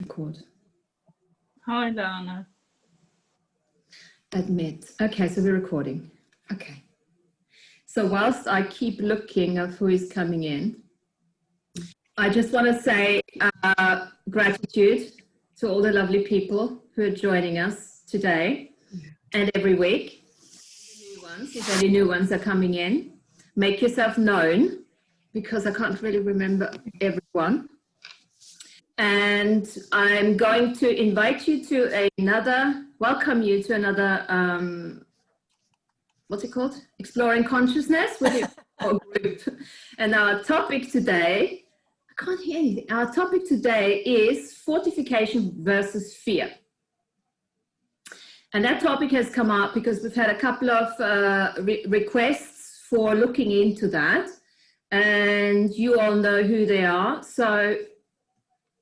Record. Hi, Dana. Admit. Okay, so we're recording. Okay. So whilst I keep looking of who is coming in, I just want to say gratitude to all the lovely people who are joining us today and every week. New ones, if any new ones are coming in, make yourself known because I can't really remember everyone. And I'm going to invite you to welcome you to another, what's it called? Exploring Consciousness with your group. And our topic today, I can't hear anything. Our topic today is fortification versus fear. And that topic has come up because we've had a couple of requests for looking into that. And you all know who they are. So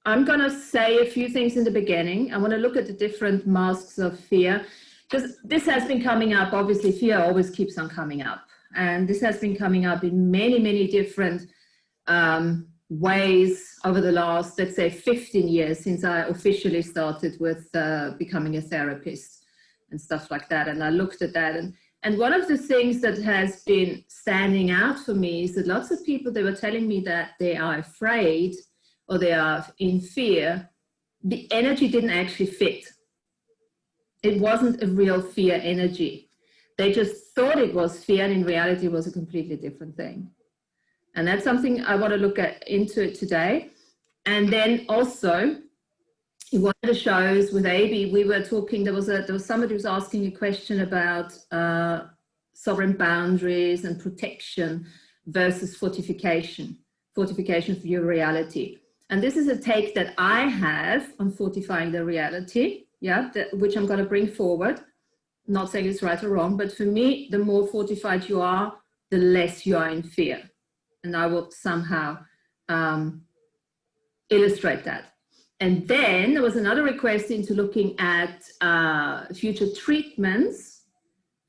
I'm going to say a few things in the beginning. I want to look at the different masks of fear, because this has been coming up. Obviously, fear always keeps on coming up. And this has been coming up in many, many different ways over the last, let's say, 15 years since I officially started with becoming a therapist and stuff like that. And I looked at that. And one of the things that has been standing out for me is that lots of people, they were telling me that they are afraid or they are in fear. The energy didn't actually fit. It wasn't a real fear energy. They just thought it was fear, and in reality it was a completely different thing. And that's something I want to look into today. And then also, in one of the shows with Abby, we were talking, there was somebody who was asking a question about sovereign boundaries and protection versus fortification for your reality. And this is a take that I have on fortifying the reality, which I'm going to bring forward. I'm not saying it's right or wrong, but for me, the more fortified you are, the less you are in fear. And I will somehow illustrate that. And then there was another request into looking at future treatments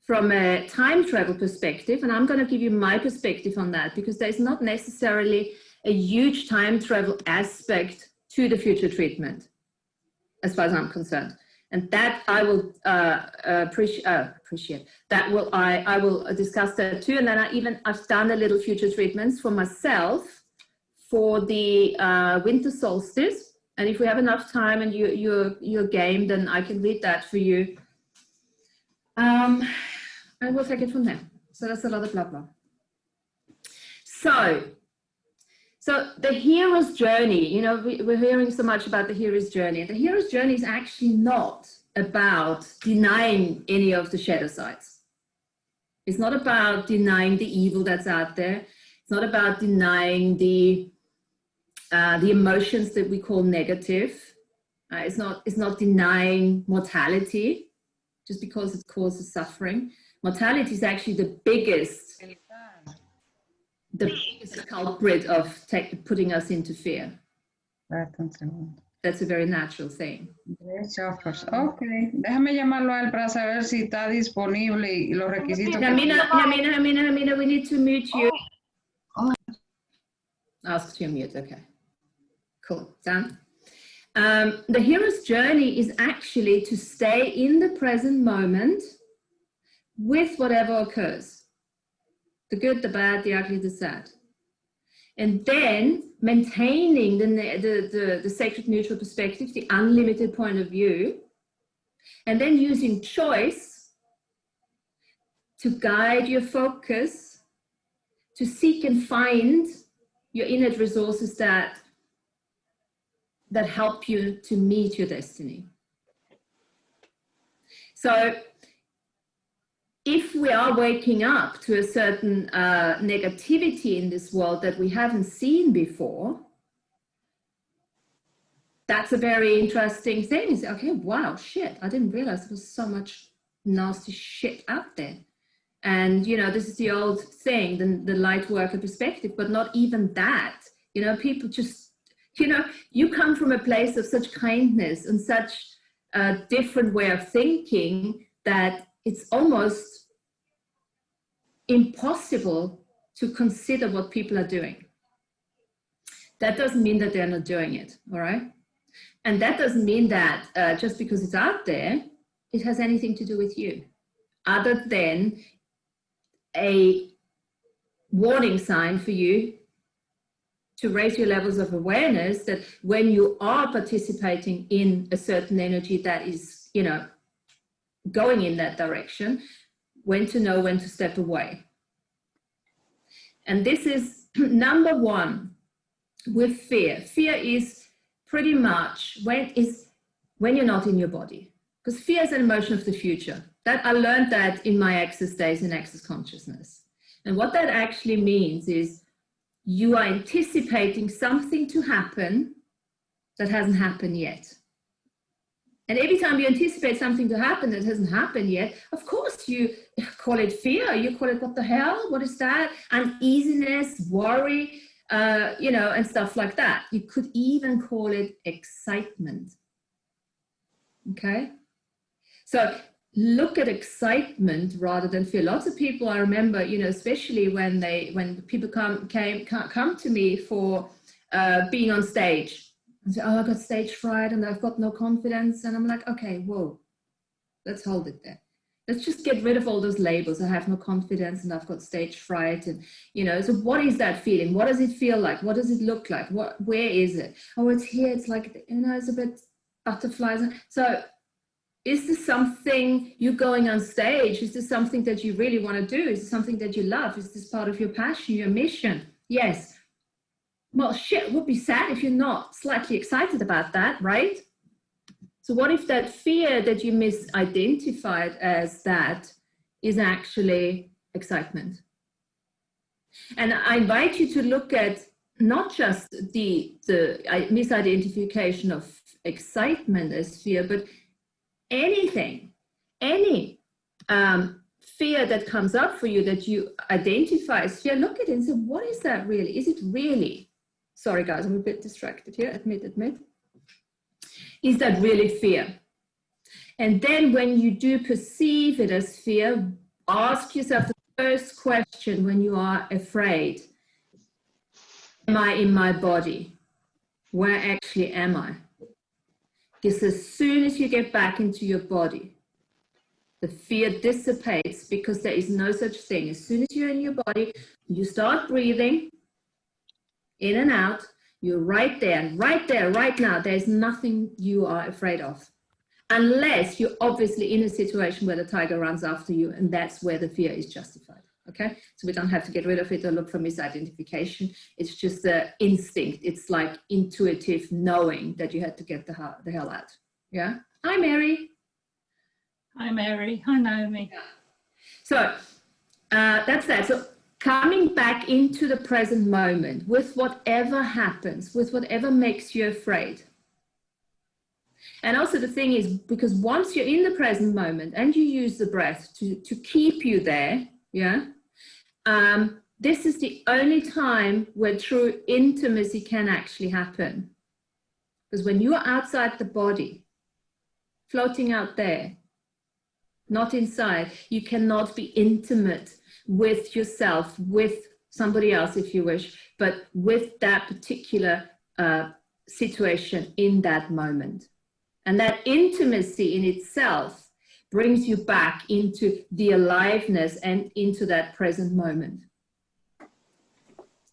from a time travel perspective. And I'm going to give you my perspective on that, because there's not necessarily a huge time travel aspect to the future treatment, as far as I'm concerned. And that I will appreciate. That will I will discuss that too. And then I've done a little future treatments for myself for the winter solstice. And if we have enough time and you're game, then I can read that for you. And we'll take it from there. So that's a lot of blah blah. So the hero's journey, we're hearing so much about the hero's journey. And the hero's journey is actually not about denying any of the shadow sides. It's not about denying the evil that's out there. It's not about denying the emotions that we call negative. It's not denying mortality just because it causes suffering. Mortality is actually the biggest culprit of putting us into fear. That's a very natural thing. Ok, déjame llamarlo a él para saber si está disponible y los requisitos. Jamina, we need to mute you. Oh. Ask to mute, okay. Cool, done. The hero's journey is actually to stay in the present moment with whatever occurs. The good, the bad, the ugly, the sad. And then maintaining the sacred neutral perspective, the unlimited point of view, and then using choice to guide your focus, to seek and find your innate resources that help you to meet your destiny. So if we are waking up to a certain negativity in this world that we haven't seen before, that's a very interesting thing. Is okay, wow, shit, I didn't realize there was so much nasty shit out there. And, this is the old thing, the light worker perspective, but not even that. People just, you come from a place of such kindness and such a different way of thinking that it's almost impossible to consider what people are doing. That doesn't mean that they're not doing it, all right? And that doesn't mean that just because it's out there, it has anything to do with you, other than a warning sign for you to raise your levels of awareness that when you are participating in a certain energy that is, you know, going in that direction, when to know when to step away. And this is number one with fear. Fear is pretty much when you're not in your body, because fear is an emotion of the future. That I learned that in my Access days in Access Consciousness. And what that actually means is you are anticipating something to happen that hasn't happened yet. And every time you anticipate something to happen that hasn't happened yet, of course you call it fear. You call it, what the hell? What is that? Uneasiness, worry, you know, and stuff like that. You could even call it excitement. Okay? So look at excitement rather than fear. Lots of people, I remember, you know, especially when people come to me for being on stage. And say, oh, I got stage fright and I've got no confidence. And I'm like, okay, whoa, let's hold it there. Let's just get rid of all those labels. I have no confidence and I've got stage fright. And, you know, so what is that feeling? What does it feel like? What does it look like? Where is it? Oh, it's here. It's like, you know, it's a bit butterflies. So is this something you going on stage? Is this something that you really want to do? Is this something that you love? Is this part of your passion, your mission? Yes. Well, shit, it would be sad if you're not slightly excited about that, right? So what if that fear that you misidentified as that is actually excitement? And I invite you to look at not just the misidentification of excitement as fear, but anything, any fear that comes up for you that you identify as fear, look at it and say, what is that really? Is it really? Sorry, guys, I'm a bit distracted here, admit. Is that really fear? And then when you do perceive it as fear, ask yourself the first question when you are afraid. Am I in my body? Where actually am I? Because as soon as you get back into your body, the fear dissipates because there is no such thing. As soon as you're in your body, you start breathing in and out, you're right there, right now. There's nothing you are afraid of. Unless you're obviously in a situation where the tiger runs after you, and that's where the fear is justified. Okay, so we don't have to get rid of it or look for misidentification. It's just the instinct. It's like intuitive knowing that you had to get the hell out. Yeah. Hi, Mary. Hi, Mary. Hi, Naomi. Yeah. So that's that. So coming back into the present moment with whatever happens, with whatever makes you afraid. And also the thing is, because once you're in the present moment and you use the breath to keep you there, yeah, this is the only time where true intimacy can actually happen. Because when you are outside the body, floating out there, not inside, you cannot be intimate with yourself, with somebody else if you wish, but with that particular situation in that moment. And that intimacy in itself brings you back into the aliveness and into that present moment.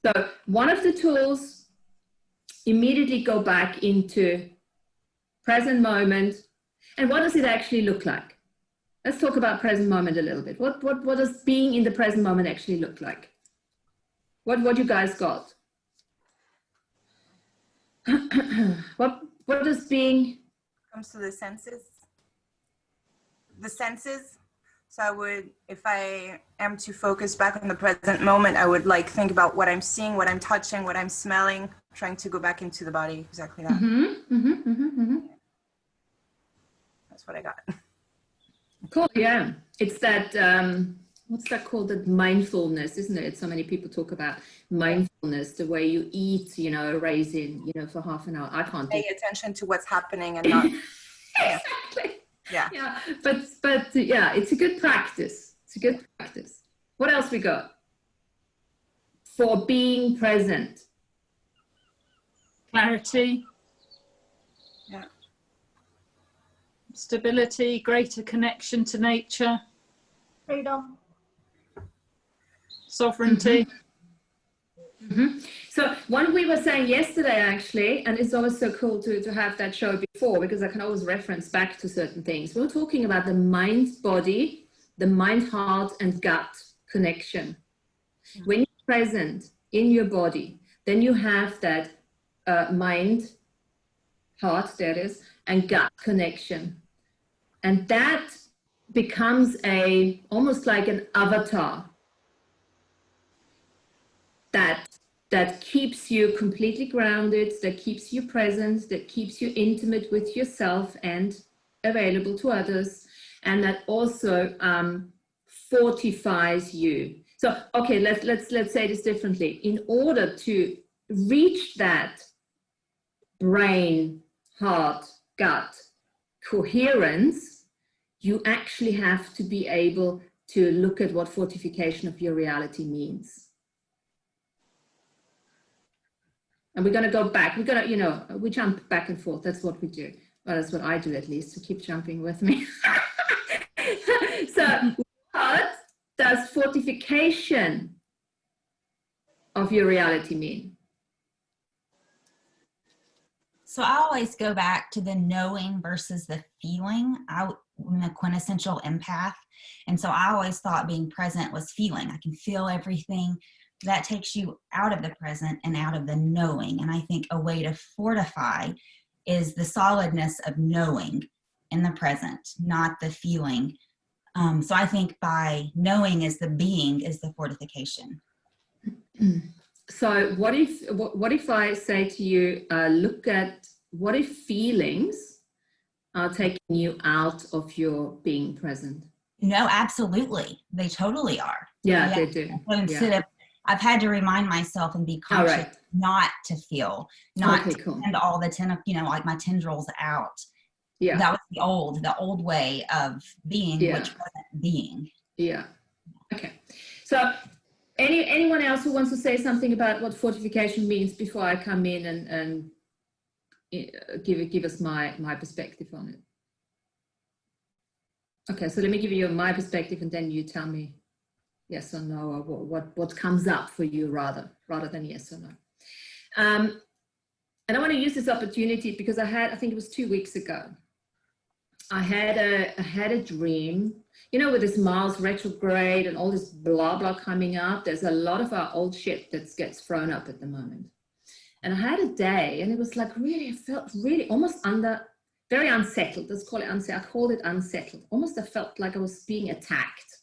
So one of the tools, immediately go back into present moment. And what does it actually look like? Let's talk about present moment a little bit. What does being in the present moment actually look like? What you guys got? What does being... Comes to the senses. So I would, if I am to focus back on the present moment, I would like think about what I'm seeing, what I'm touching, what I'm smelling, trying to go back into the body. Exactly that. That's what I got. Cool. Yeah, it's that. What's that called? That mindfulness, isn't it? So many people talk about mindfulness, the way you eat, you know, a raisin, you know, for half an hour. I can't pay attention to what's happening and not. Exactly. Yeah. But yeah, it's a good practice. It's a good practice. What else we got? For being present. Clarity. Yeah. Stability, greater connection to nature, Freedom. sovereignty. So what we were saying yesterday, actually, and it's always so cool to have that show before, because I can always reference back to certain things. We were talking about the mind-body, the mind-heart and gut connection. When you're present in your body, then you have that mind, heart, that is, and gut connection. And that becomes almost like an avatar that keeps you completely grounded, that keeps you present, that keeps you intimate with yourself and available to others, and that also fortifies you. So, okay, let's say this differently. In order to reach that brain, heart, gut coherence, you actually have to be able to look at what fortification of your reality means. And we're going to go back. We're going to, we jump back and forth. That's what we do. Well, that's what I do, at least, to keep jumping with me. So what does fortification of your reality mean? So I always go back to the knowing versus the feeling. I'm a quintessential empath. And so I always thought being present was feeling. I can feel everything. That takes you out of the present and out of the knowing. And I think a way to fortify is the solidness of knowing in the present, not the feeling. So I think by knowing is the being is the fortification. So what if I say to you, look at what if feelings are taking you out of your being present? No, absolutely. They totally are. Yeah. They do. So instead of, I've had to remind myself and be conscious not to feel, not to send all the like my tendrils out. Yeah. That was the old way of being, which wasn't being. Yeah. Okay. So anyone else who wants to say something about what fortification means before I come in and give us my perspective on it? Okay, so let me give you my perspective and then you tell me yes or no, or what comes up for you rather than yes or no. And I want to use this opportunity because I think it was 2 weeks ago, I had a dream, with this Mars retrograde and all this blah blah coming up. There's a lot of our old shit that gets thrown up at the moment. And I had a day and it was like I felt really almost very unsettled. Let's call it unsettled. I called it unsettled. Almost I felt like I was being attacked,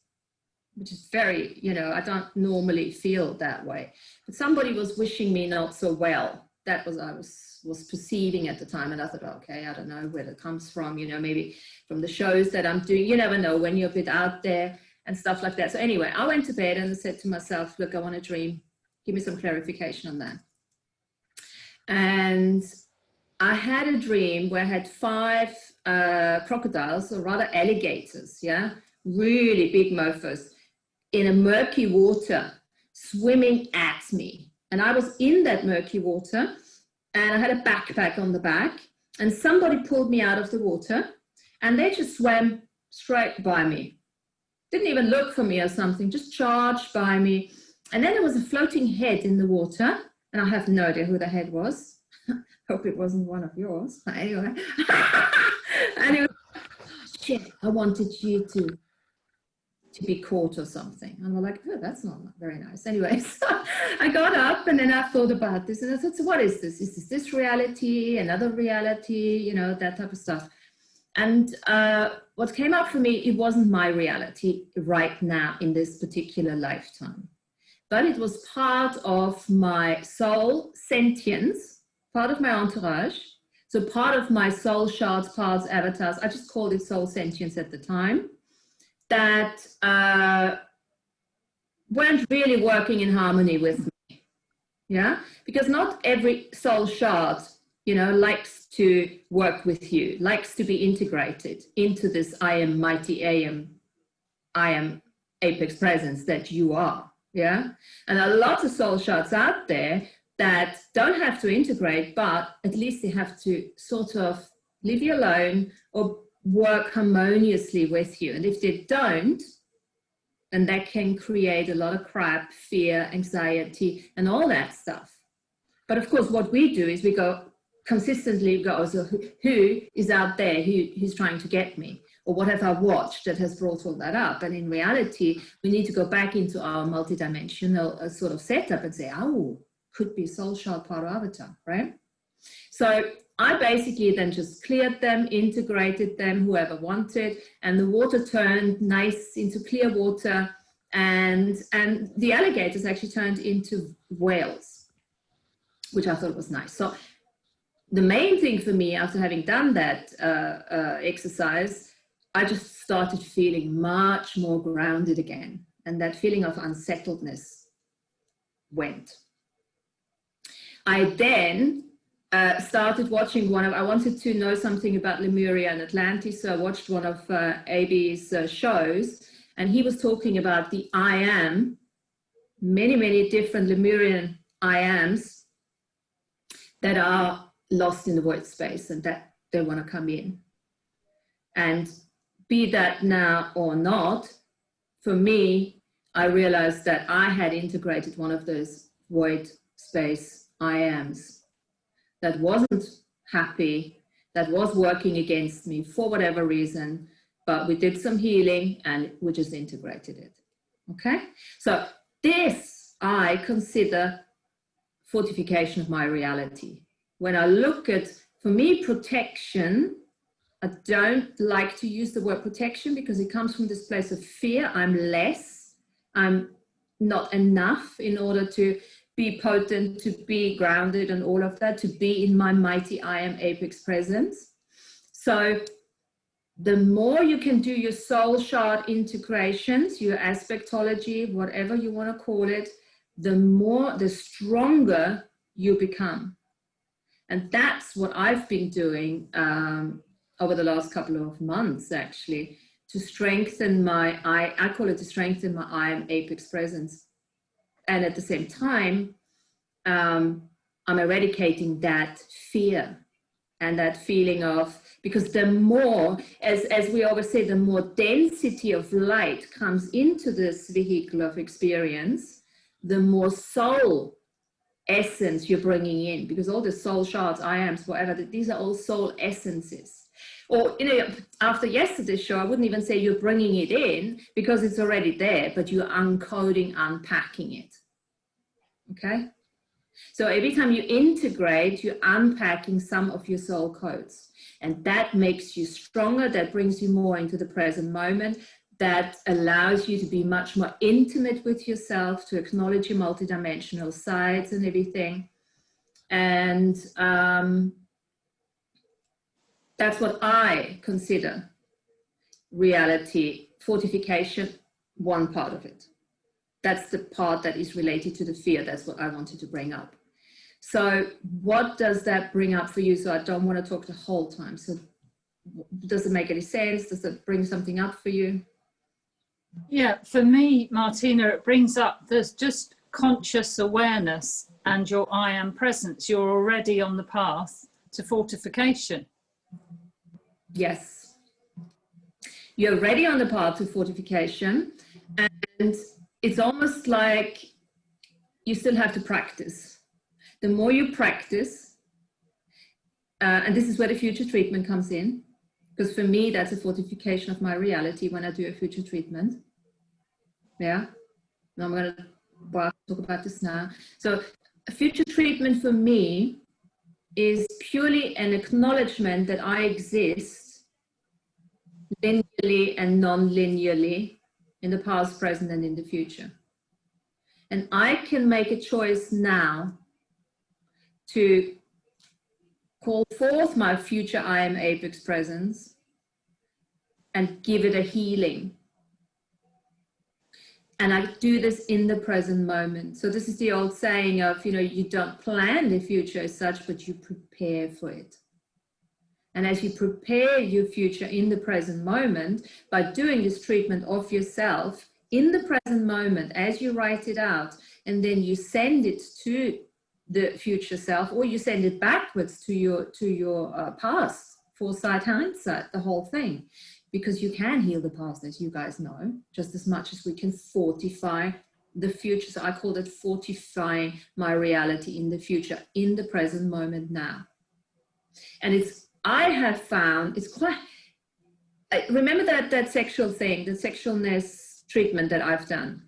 which is very, I don't normally feel that way. But somebody was wishing me not so well. That was, I was perceiving at the time. And I thought, okay, I don't know where it comes from, maybe from the shows that I'm doing. You never know when you're a bit out there and stuff like that. So anyway, I went to bed and said to myself, look, I want to dream. Give me some clarification on that. And I had a dream where I had 5 crocodiles, or rather alligators, really big mofos, in a murky water, swimming at me. And I was in that murky water, and I had a backpack on the back, and somebody pulled me out of the water, and they just swam straight by me. Didn't even look for me or something, just charged by me. And then there was a floating head in the water, and I have no idea who the head was. Hope it wasn't one of yours. But anyway. And it was, oh, shit, I wanted you to be caught or something. And we're like, oh, that's not very nice. Anyway, so I got up and then I thought about this. And I thought, so what is this? Is this reality, another reality, that type of stuff. And what came up for me, it wasn't my reality right now in this particular lifetime. But it was part of my soul sentience, part of my entourage. So part of my soul shards, parts, avatars, I just called it soul sentience at the time, that weren't really working in harmony with me. Yeah, because not every soul shard, likes to work with you, likes to be integrated into this I am mighty I am apex presence that you are. Yeah, and a lot of soul shards out there that don't have to integrate, but at least they have to sort of leave you alone or work harmoniously with you. And if they don't, then that can create a lot of crap, fear, anxiety, and all that stuff. But of course, what we do is we go consistently, so who is out there who's trying to get me? Or what have I watched that has brought all that up? And in reality, we need to go back into our multidimensional sort of setup and say, oh, could be soul shard part of avatar, right? So I basically then just cleared them, integrated them, whoever wanted, and the water turned nice into clear water, and the alligators actually turned into whales, which I thought was nice. So the main thing for me after having done that exercise, I just started feeling much more grounded again, and that feeling of unsettledness went. I then started watching I wanted to know something about Lemuria and Atlantis, so I watched one of AB's shows, and he was talking about the I am, many different Lemurian I ams that are lost in the void space and that they want to come in. And be that now or not, for me, I realized that I had integrated one of those void space I ams that wasn't happy, that was working against me for whatever reason, but we did some healing and we just integrated it. Okay? So this I consider fortification of my reality. When I look at, for me, protection, I don't like to use the word protection because it comes from this place of fear. I'm less, I'm not enough in order to be potent, to be grounded and all of that, to be in my mighty I am apex presence. So the more you can do your soul shard integrations, your aspectology, whatever you want to call it, the stronger you become. And that's what I've been doing over the last couple of months, actually, to strengthen I call it to strengthen my I am apex presence. And at the same time, I'm eradicating that fear and that feeling of, because the more, as we always say, the more density of light comes into this vehicle of experience, the more soul essence you're bringing in, because all the soul shards, I ams, whatever, these are all soul essences. Or, you know, after yesterday's show, I wouldn't even say you're bringing it in because it's already there, but you're uncoding, unpacking it. Okay? So every time you integrate, you're unpacking some of your soul codes. And that makes you stronger, that brings you more into the present moment, that allows you to be much more intimate with yourself, to acknowledge your multidimensional sides and everything. And that's what I consider reality, fortification, one part of it. That's the part that is related to the fear. That's what I wanted to bring up. So what does that bring up for you? So I don't want to talk the whole time. So does it make any sense? Does it bring something up for you? Yeah, for me, Martina, it brings up, there's just conscious awareness and your I am presence. You're already on the path to fortification. Yes. You're already on the path to fortification, and it's almost like you still have to practice. The more you practice, and this is where the future treatment comes in, because for me, that's a fortification of my reality when I do a future treatment. Yeah, now I'm going to talk about this now. So a future treatment for me is purely an acknowledgement that I exist linearly and non-linearly in the past, present, and in the future. And I can make a choice now to call forth my future I am apex presence and give it a healing. And I do this in the present moment. So this is the old saying of, you know, you don't plan the future as such, but you prepare for it. And as you prepare your future in the present moment, by doing this treatment of yourself in the present moment, as you write it out, and then you send it to the future self, or you send it backwards to your past foresight, hindsight, the whole thing, because you can heal the past, as you guys know, just as much as we can fortify the future. So I called it fortifying my reality in the future, in the present moment now. And I have found it's quite, remember that sexual thing, the sexualness treatment that I've done.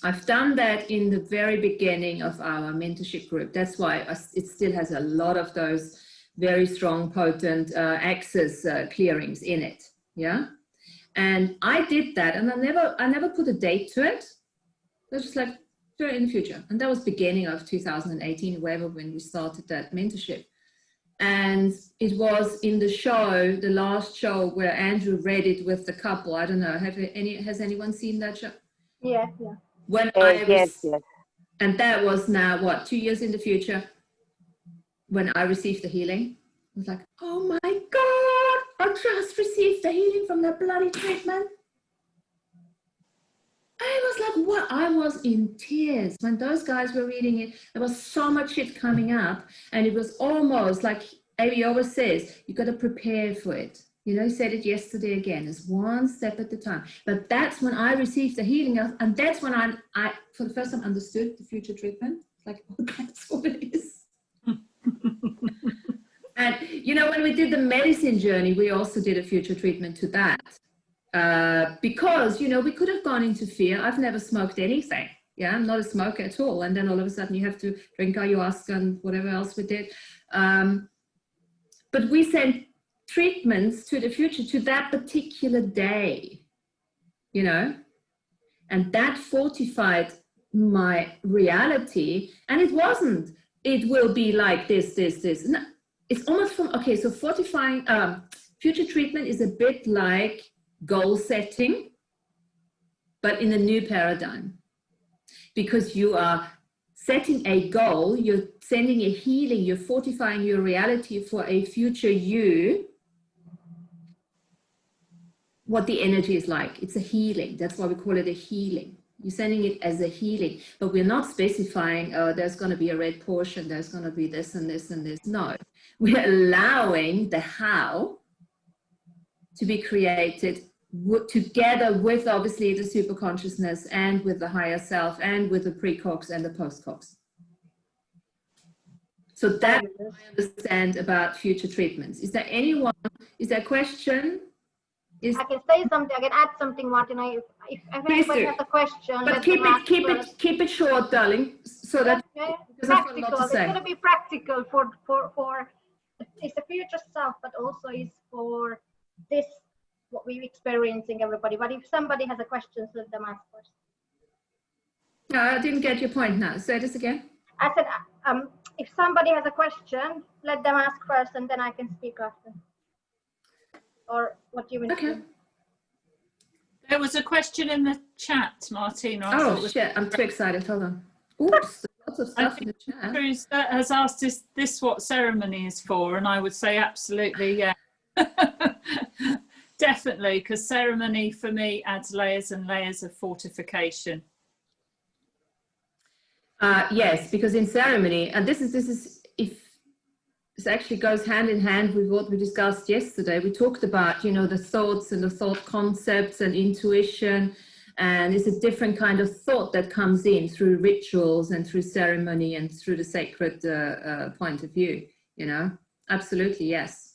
I've done that in the very beginning of our mentorship group. That's why it still has a lot of those very strong, potent access clearings in it. Yeah. And I did that, and I never put a date to it. It was just like, do it in the future. And that was beginning of 2018, wherever, when we started that mentorship. And it was in the show, the last show, where Andrew read it with the couple. I don't know, has anyone seen that show? Yeah. When yes. And that was now, what, 2 years in the future, when I received the healing. I was like, oh my God, I just received the healing from that bloody treatment. I was like, what? I was in tears when those guys were reading it. There was so much shit coming up, and it was almost like Amy always says, you got to prepare for it. You know, he said it yesterday again, it's one step at a time. But that's when I received the healing, and that's when I for the first time understood the future treatment. Like, oh, that's what it is. And, you know, when we did the medicine journey, we also did a future treatment to that. Because, you know, we could have gone into fear. I've never smoked anything. Yeah, I'm not a smoker at all. And then all of a sudden you have to drink ayahuasca and whatever else we did. But we sent treatments to the future, to that particular day, you know, and that fortified my reality. And it wasn't, it will be like this. No, it's almost from, okay, so fortifying, future treatment is a bit like goal setting, but in a new paradigm, because you are setting a goal, you're sending a healing, you're fortifying your reality for a future you, what the energy is like. It's a healing. That's why we call it a healing. You're sending it as a healing, but we're not specifying, oh, there's going to be a red portion, there's going to be this and this and this. No, we're allowing the how to be created together with obviously the super consciousness and with the higher self and with the pre-cox and the post-cox. So that's what I understand about future treatments. Is there anyone, is there a question? I can say something, I can add something, Martina. If anybody has a question, but keep it short, darling, so that okay. Because I've got a lot Practical. to It's say. going to be practical for it's the future self, but also is for this what we're experiencing, everybody. But if somebody has a question, let them ask first. No, I didn't get your point now. Say this again. I said, if somebody has a question, let them ask first, and then I can speak after. Or what do you mean? Okay. There was a question in the chat, Martina. Oh shit! I'm too excited. Hold on. Oops, lots of stuff in the chat. Cruz has asked, is this what ceremony is for? And I would say absolutely, yeah. Definitely, because ceremony for me adds layers and layers of fortification. Yes, because in ceremony, and this actually goes hand in hand with what we discussed yesterday. We talked about, you know, the thoughts and the thought concepts and intuition, and it's a different kind of thought that comes in through rituals and through ceremony and through the sacred point of view, you know. Absolutely, yes.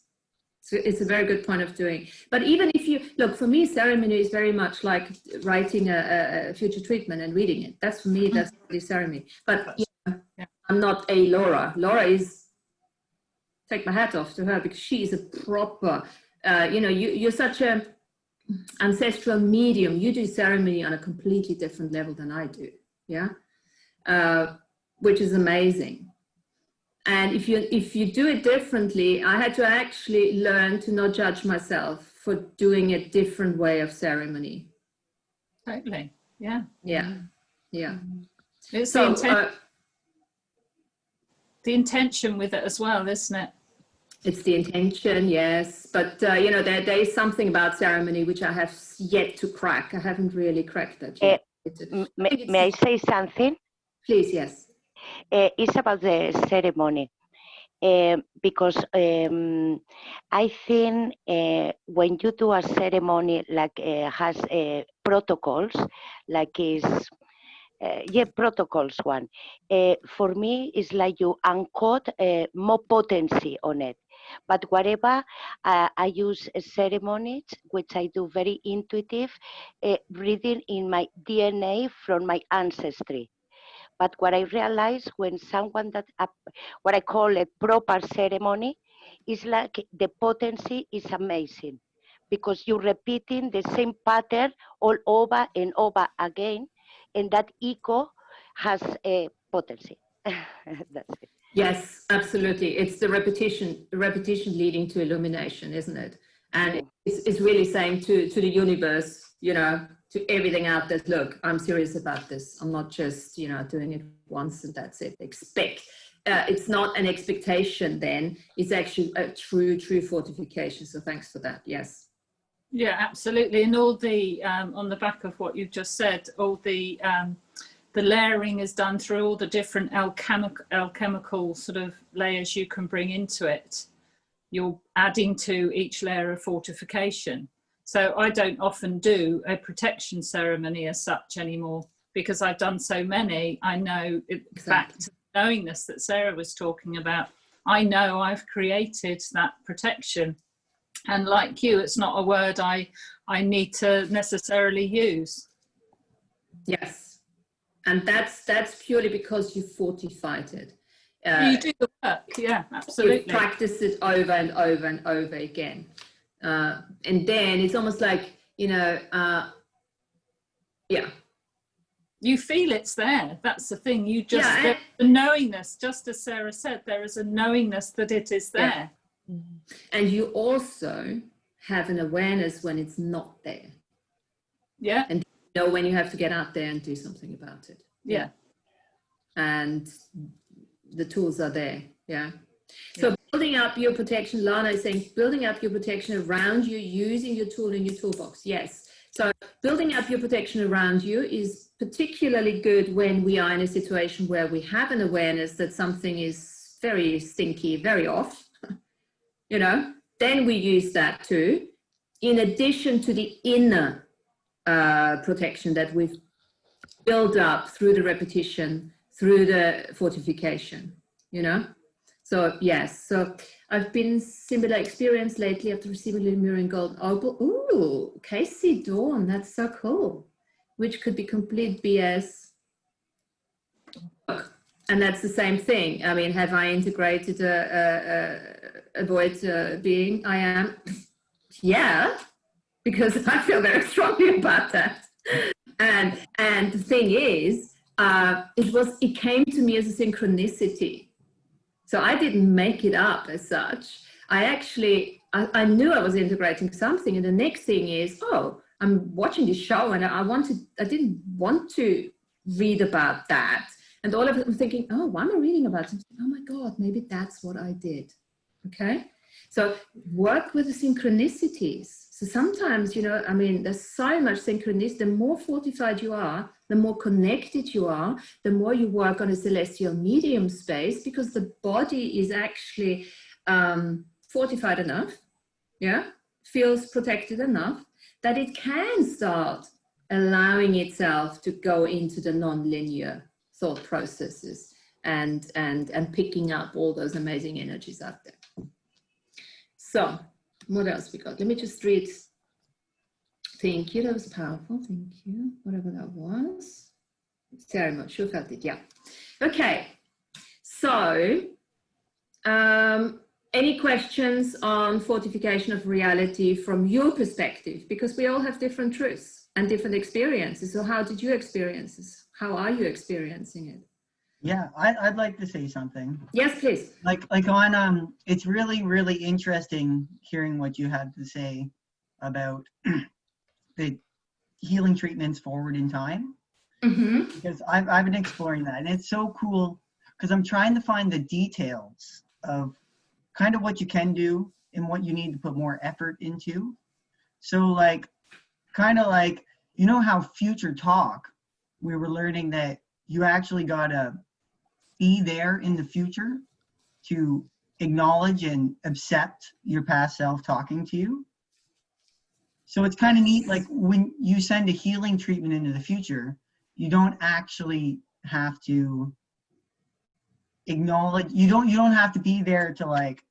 So it's a very good point of doing. But even if you look, for me, ceremony is very much like writing a future treatment and reading it. That's for me, that's the ceremony. But yeah, I'm not a Laura. Laura is, take my hat off to her, because she is a proper, you know, you're such a ancestral medium. You do ceremony on a completely different level than I do. Yeah. Which is amazing. And if you do it differently, I had to actually learn to not judge myself for doing a different way of ceremony. Totally. Yeah. Yeah. Yeah. It's so, the intention with it as well, isn't it? It's the intention, yes. But, you know, there is something about ceremony which I have yet to crack. I haven't really cracked that yet. May I say something? Please, yes. It's about the ceremony. because I think when you do a ceremony like has protocols, like is protocols one, for me it's like you encode more potency on it. But whatever I use ceremonies, which I do very intuitive, reading in my DNA from my ancestry. But what I realize when someone that, what I call a proper ceremony, is like the potency is amazing because you're repeating the same pattern all over and over again, and that echo has a potency. That's it. Yes, absolutely. It's the repetition leading to illumination, isn't it? And it's really saying to the universe, you know, to everything out there, look, I'm serious about this. I'm not just, you know, doing it once and that's it. Expect. It's not an expectation then. It's actually a true fortification. So thanks for that. Yes. Yeah, absolutely. And all the, on the back of what you've just said, all the layering is done through all the different alchemical sort of layers you can bring into it. You're adding to each layer of fortification. So I don't often do a protection ceremony as such anymore because I've done so many. I know, back to the knowingness that Sarah was talking about, I know I've created that protection. And like you, it's not a word I need to necessarily use. Yes. And that's purely because you fortified it. You do the work, yeah, absolutely. You practice it over and over and over again. And then it's almost like, you know, yeah. You feel it's there. That's the thing. You just, yeah, the knowingness, just as Sarah said, there is a knowingness that it is there. Yeah. And you also have an awareness when it's not there. Yeah. And you know when you have to get out there and do something about it. Yeah. And the tools are there. Yeah. So building up your protection, Lana is saying, building up your protection around you, using your tool in your toolbox. Yes. So building up your protection around you is particularly good when we are in a situation where we have an awareness that something is very stinky, very off, you know, then we use that too, in addition to the inner protection that we've built up through the repetition, through the fortification, you know. So yes, so I've been similar experience lately after receiving a mirror in gold opal. Ooh, Casey Dawn, that's so cool. Which could be complete BS. And that's the same thing. I mean, have I integrated a void being? I am. Yeah, because I feel very strongly about that. And the thing is, it came to me as a synchronicity. So I didn't make it up as such. I knew I was integrating something, and the next thing is, oh, I'm watching this show and I didn't want to read about that. And all of it, I'm thinking, oh, why am I reading about something? Oh my God, maybe that's what I did. Okay. So work with the synchronicities. So sometimes, you know, I mean, there's so much synchronicity. The more fortified you are, the more connected you are, the more you work on a celestial medium space, because the body is actually fortified enough, yeah, feels protected enough that it can start allowing itself to go into the non-linear thought processes and picking up all those amazing energies out there. So what else we got? Let me just read. Thank you, that was powerful, thank you. Whatever that was. Very much, sure felt it, yeah. Okay, so any questions on fortification of reality from your perspective? Because we all have different truths and different experiences. So how did you experience this? How are you experiencing it? Yeah, I'd like to say something. Yes, please. Like on it's really interesting hearing what you had to say about the healing treatments forward in time. Mm-hmm. Because I've been exploring that, and it's so cool because I'm trying to find the details of kind of what you can do and what you need to put more effort into. So like, kind of like, you know how future talk, we were learning that you actually gotta be there in the future to acknowledge and accept your past self talking to you. So it's kind of neat, like when you send a healing treatment into the future, you don't actually have to acknowledge, you don't have to be there to like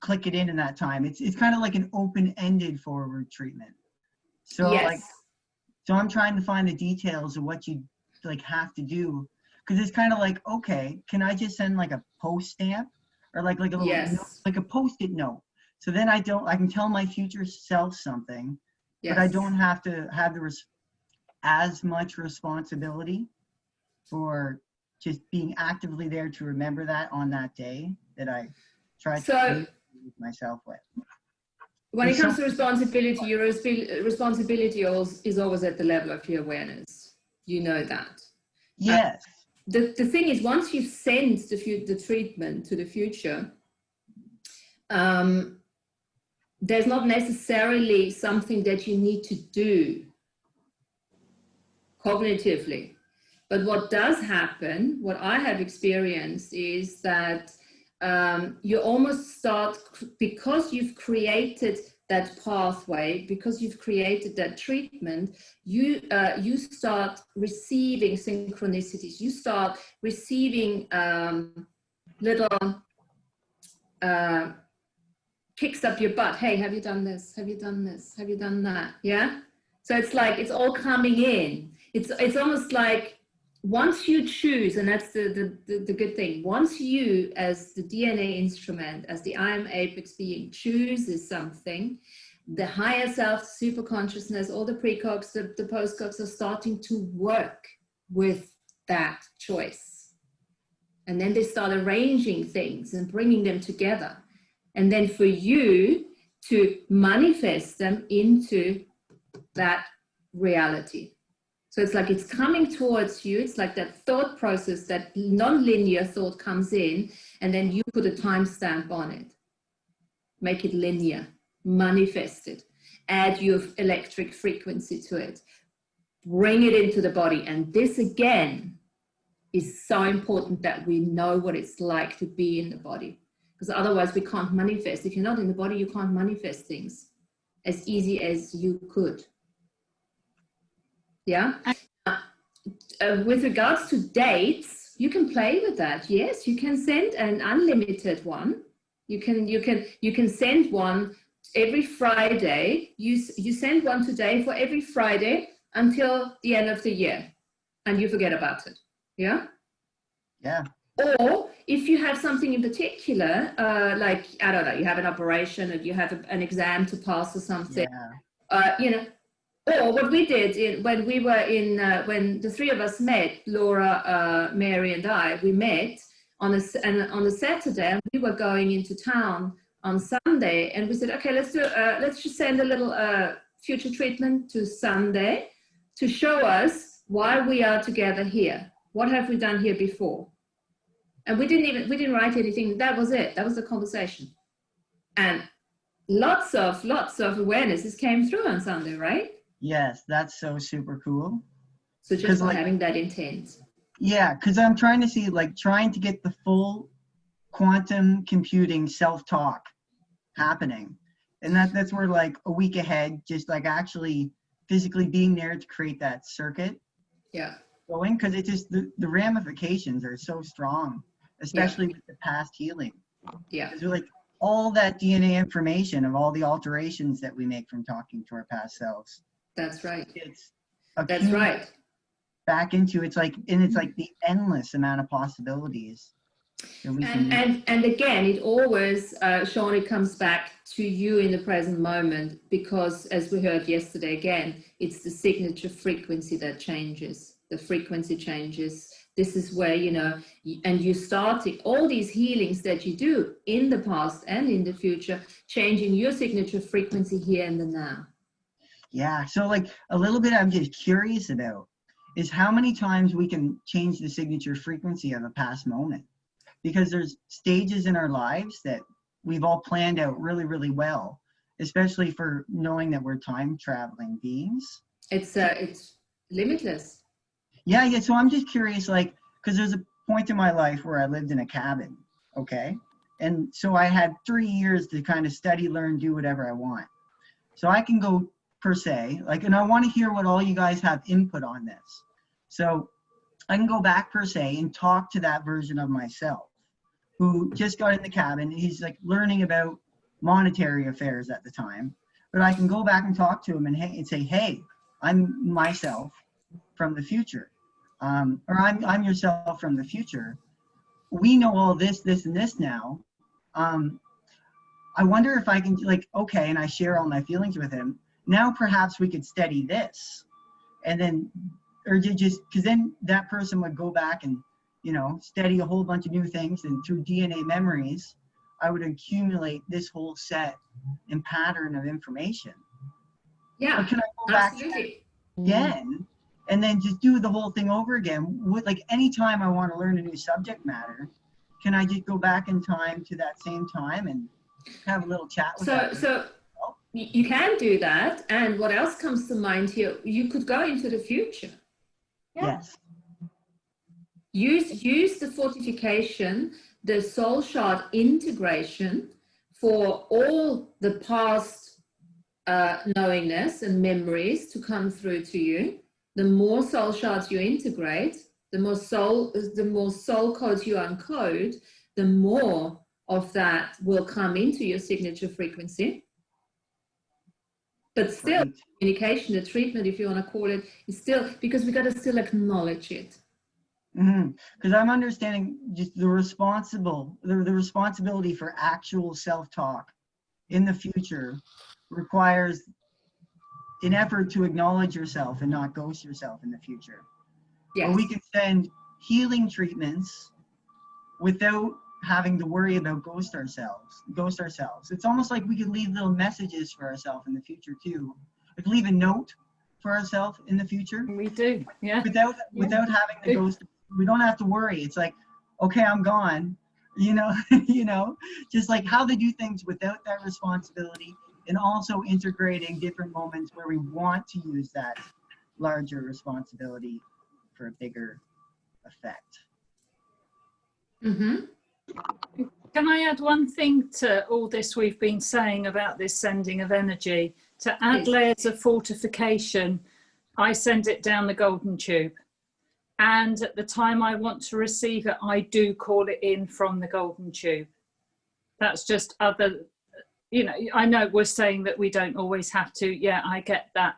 click it in that time. It's kind of like an open-ended forward treatment. So Yes. like, so I'm trying to find the details of what you like have to do, because it's kind of like, okay, can I just send like a post stamp or like a little Yes. note, like a post-it note? So then I can tell my future self something, Yes. but I don't have to have as much responsibility for just being actively there to remember that on that day that I tried to communicate with myself with. When it It's comes so- to responsibility, your responsibility is always at the level of your awareness. You know that. Yes. The thing is, once you've sent the treatment to the future, there's not necessarily something that you need to do cognitively. But what does happen, what I have experienced, is that you almost start, because you've created that pathway, because you've created that treatment, you start receiving synchronicities. You start receiving little kicks up your butt. Hey, have you done this? Have you done this? Have you done that? Yeah. So it's like it's all coming in. It's almost like, once you choose, and that's the good thing, once you, as the DNA instrument, as the I am Apex being, chooses something, the higher self, super consciousness, all the precogs, the postcogs are starting to work with that choice. And then they start arranging things and bringing them together. And then for you to manifest them into that reality. So it's like it's coming towards you. It's like that thought process, that non-linear thought comes in, and then you put a timestamp on it. Make it linear, manifest it, add your electric frequency to it, bring it into the body. And this again is so important, that we know what it's like to be in the body, because otherwise we can't manifest. If you're not in the body, you can't manifest things as easy as you could. Yeah. With regards to dates, you can play with that. Yes, you can send an unlimited one. You can send one every Friday. You send one today for every Friday until the end of the year, and you forget about it. Yeah. Yeah. Or if you have something in particular, like, I don't know, you have an operation, or you have an exam to pass or something. Yeah. You know. Or what we did when we were when the three of us met, Laura, Mary, and I, we met on a Saturday, and we were going into town on Sunday, and we said, okay, let's just send a little future treatment to Sunday to show us why we are together here. What have we done here before? And we didn't write anything. That was it. That was the conversation, and lots of awarenesses came through on Sunday, right? Yes, that's so super cool. So just like, having that intent. Yeah, because I'm trying to see, like, trying to get the full quantum computing self-talk happening. And that's where, like, a week ahead, just like actually physically being there to create that circuit. Yeah. Going, because it just, the ramifications are so strong, especially with the past healing. Yeah. Because like all that DNA information of all the alterations that we make from talking to our past selves. That's right. It's That's right. Back into it's like the endless amount of possibilities that we can. And again, it always, Sean, it comes back to you in the present moment, because as we heard yesterday again, it's the signature frequency that changes. The frequency changes. This is where, you know, and you start all these healings that you do in the past and in the future, changing your signature frequency here and the now. Yeah, so like a little bit I'm just curious about is how many times we can change the signature frequency of a past moment. Because there's stages in our lives that we've all planned out really, really well, especially for knowing that we're time traveling beings. It's limitless. Yeah, so I'm just curious, like, because there's a point in my life where I lived in a cabin, okay? And so I had 3 years to kind of study, learn, do whatever I want. So I can go per se, like, and I want to hear what all you guys have input on this. So I can go back per se and talk to that version of myself who just got in the cabin. He's like learning about monetary affairs at the time, but I can go back and talk to him and say, hey, I'm myself from the future, or I'm yourself from the future. We know all this, this, and this now. I wonder if I can, like, okay, and I share all my feelings with him. Now perhaps we could study this, and then, or just, because then that person would go back and, you know, study a whole bunch of new things, and through DNA memories, I would accumulate this whole set and pattern of information. Yeah, or can I go absolutely. back again and then just do the whole thing over again? With, like, anytime I want to learn a new subject matter, can I just go back in time to that same time and have a little chat with them? So you can do that. And what else comes to mind here? You could go into the future. Yes. Use the fortification, the soul shard integration for all the past knowingness and memories to come through to you. The more soul shards you integrate, the more soul codes you uncode, the more of that will come into your signature frequency. But still, communication, the treatment, if you want to call it, is still, because we got to still acknowledge it. Because I'm understanding just the responsibility for actual self-talk in the future requires an effort to acknowledge yourself and not ghost yourself in the future. Yes. Or we can send healing treatments without having to worry about ghost ourselves. It's almost like we could leave little messages for ourselves in the future too. Like leave a note for ourselves in the future. We do, yeah. Without having to ghost. We don't have to worry. It's like, okay, I'm gone. You know, just like how they do things without that responsibility, and also integrating different moments where we want to use that larger responsibility for a bigger effect. Can I add one thing to all this we've been saying about this sending of energy? To add layers of fortification, I send it down the golden tube. And at the time I want to receive it, I do call it in from the golden tube. That's just other, you know, I know we're saying that we don't always have to. Yeah, I get that.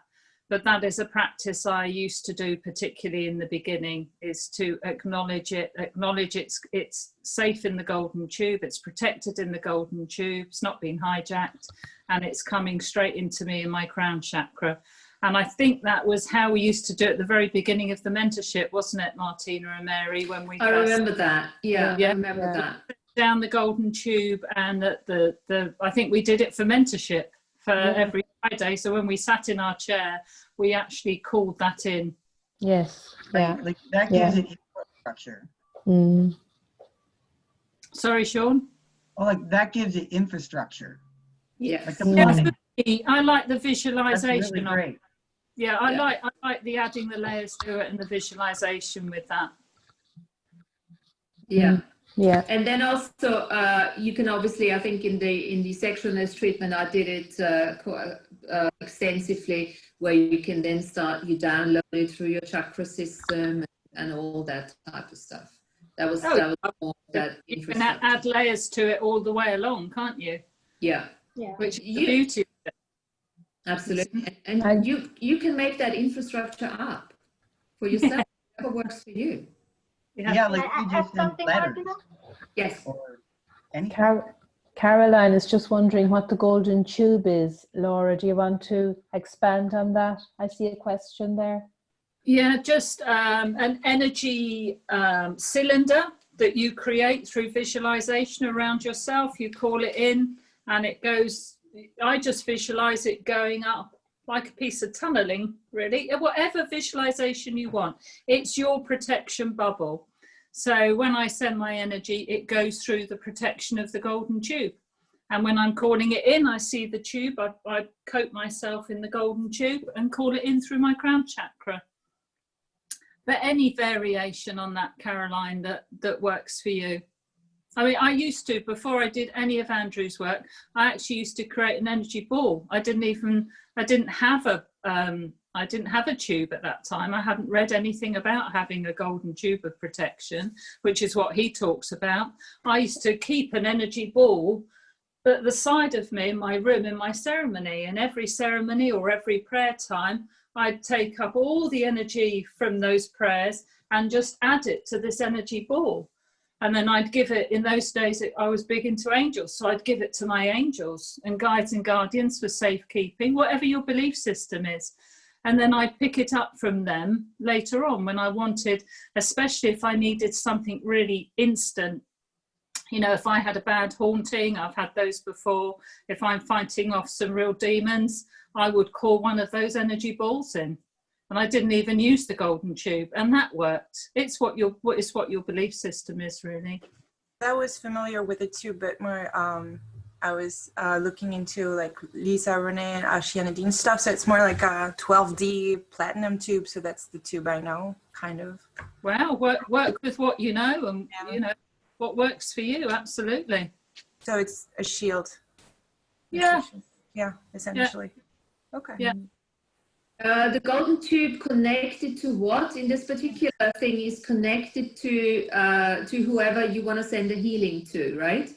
But that is a practice I used to do, particularly in the beginning, is to acknowledge it's safe in the golden tube, it's protected in the golden tube, it's not been hijacked, and it's coming straight into me in my crown chakra. And I think that was how we used to do it at the very beginning of the mentorship, wasn't it, Martina and Mary, when we I remember that. Yeah, I remember that. Down the golden tube, and at I think we did it for mentorship for every Friday. So when we sat in our chair, we actually called that in. Yes. Yeah. Like that gives it infrastructure. Sorry, Sean? Oh, like that gives it infrastructure. Yes. Like the I like the visualization. That's really great. Yeah, I like the adding the layers to it and the visualization with that. Yeah. Yeah. And then also you can obviously, I think in the sexualness treatment, I did it extensively, where you can then you download it through your chakra system and all that type of stuff. That was more that you can add layers to it all the way along, can't you? Yeah. Which is the beauty of it. Absolutely. And you can make that infrastructure up for yourself. Whatever works for you. Yeah, like you just send letters. Yes. Or any. Caroline is just wondering what the golden tube is. Laura, do you want to expand on that? I see a question there. Yeah, just an energy cylinder that you create through visualization around yourself. You call it in and it goes, I just visualize it going up like a piece of tunneling, really. Whatever visualization you want. It's your protection bubble. So when I send my energy, it goes through the protection of the golden tube. And when I'm calling it in, I see the tube. I coat myself in the golden tube and call it in through my crown chakra. But any variation on that, Caroline, that works for you. I mean, I used to, before I did any of Andrew's work, I actually used to create an energy ball. I didn't have a tube at that time. I hadn't read anything about having a golden tube of protection, which is what he talks about. I used to keep an energy ball at the side of me in my room in my ceremony, and every ceremony or every prayer time, I'd take up all the energy from those prayers and just add it to this energy ball. And then I'd give it, in those days, I was big into angels. So I'd give it to my angels and guides and guardians for safekeeping, whatever your belief system is. And then I'd pick it up from them later on when I wanted, especially if I needed something really instant. You know, if I had a bad haunting, I've had those before. If I'm fighting off some real demons, I would call one of those energy balls in. And I didn't even use the golden tube, and that worked. It's what your belief system is, really. I was familiar with it too, but more I was looking into like Lisa Renee and Ashianadine stuff, so it's more like a 12D platinum tube. So that's the tube I know, kind of. Wow, work with what you know, and you know what works for you. Absolutely. So it's a shield. Yeah. Yeah, essentially. Yeah. Okay. Yeah. The golden tube connected to what in this particular thing is connected to whoever you want to send a healing to, right?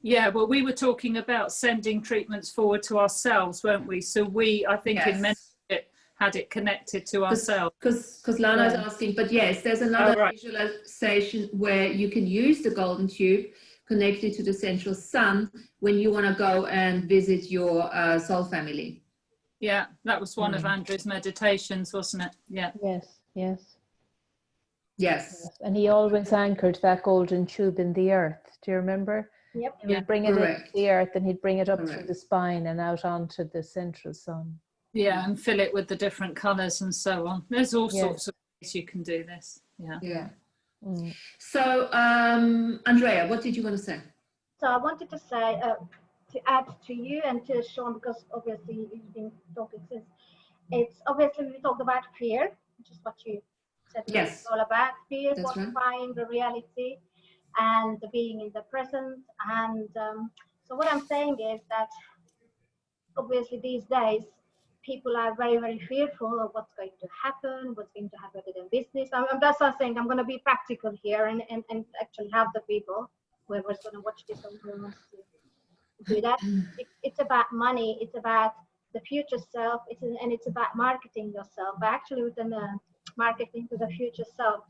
Yeah, well, we were talking about sending treatments forward to ourselves, weren't we? So we, I think, Yes. in mentorship had it connected to ourselves. Because Lana is asking, but yes, there's another visualization where you can use the golden tube connected to the central sun when you want to go and visit your soul family. Yeah, that was one of Andrew's meditations, wasn't it? Yeah. Yes, yes. Yes. And he always anchored that golden tube in the earth. Do you remember? Yep. He would bring it into the earth, and he'd bring it up Correct. through the spine and out onto the central sun. Yeah, and fill it with the different colours and so on. There's all sorts of ways you can do this. Yeah. Yeah. Mm. So, Andrea, what did you want to say? So I wanted to say, to add to you and to Sean, because obviously you've been talking since, it's obviously we talked about fear, which is what you said. Yes. It's all about fear, That's fortifying the reality and being in the present. And so what I'm saying is that obviously these days, people are very, very fearful of what's going to happen, what's going to happen to their business. That's what I'm saying. I'm going to be practical here and actually have the people, whoever's going to watch this or who wants to do that. It's about money. It's about the future self. It's about marketing yourself. Actually, within the marketing to the future self,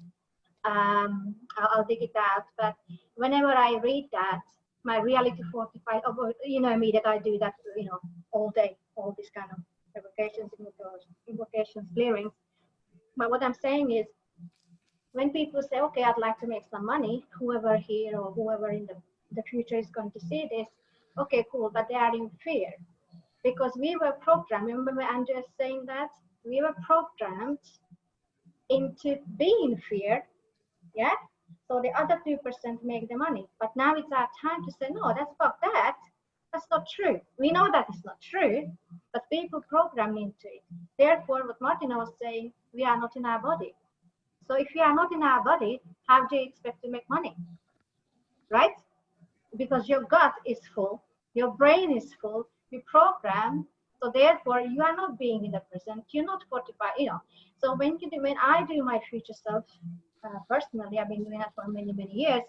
I'll dig it out. But whenever I read that, my reality fortified, you know me, that I do that, you know, all day, all this kind of invocations, clearings. But what I'm saying is, when people say, okay, I'd like to make some money, whoever here or whoever in the future is going to see this, okay, cool, but they are in fear. Because we were programmed, remember Andrea saying that? We were programmed into being in fear, yeah? So the other 2% make the money. But now it's our time to say, no, that's not true. We know that it's not true, but people program into it. Therefore, what Martina was saying, we are not in our body. So if we are not in our body, how do you expect to make money? Right? Because your gut is full, your brain is full, you program, so therefore you are not being in the present, you're not fortified, you know. So when I do my future self, personally, I've been doing that for many, many years,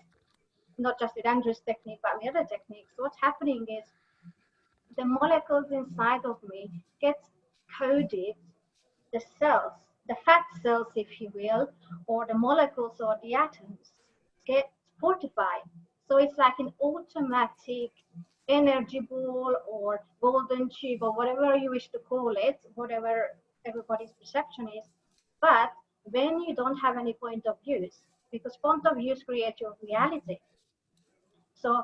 not just with Andrew's technique, but with other techniques. What's happening is the molecules inside of me get coded, the cells, the fat cells, if you will, or the molecules or the atoms get fortified. So it's like an automatic energy ball or golden tube or whatever you wish to call it, whatever everybody's perception is. But when you don't have any point of use, because point of use creates your reality. So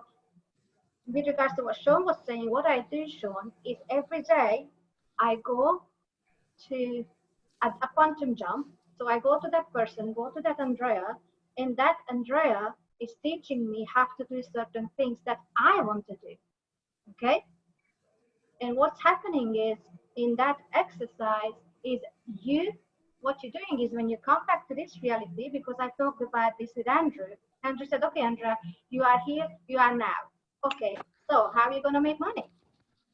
with regards to what Sean was saying, what I do, Sean, is every day I go to a quantum jump. So I go to that person, go to that Andrea, and that Andrea is teaching me how to do certain things that I want to do, okay? And what's happening is, in that exercise, is what you're doing is when you come back to this reality, because I talked about this with Andrew, Andrew said, okay, Andrea, you are here, you are now. Okay, so how are you going to make money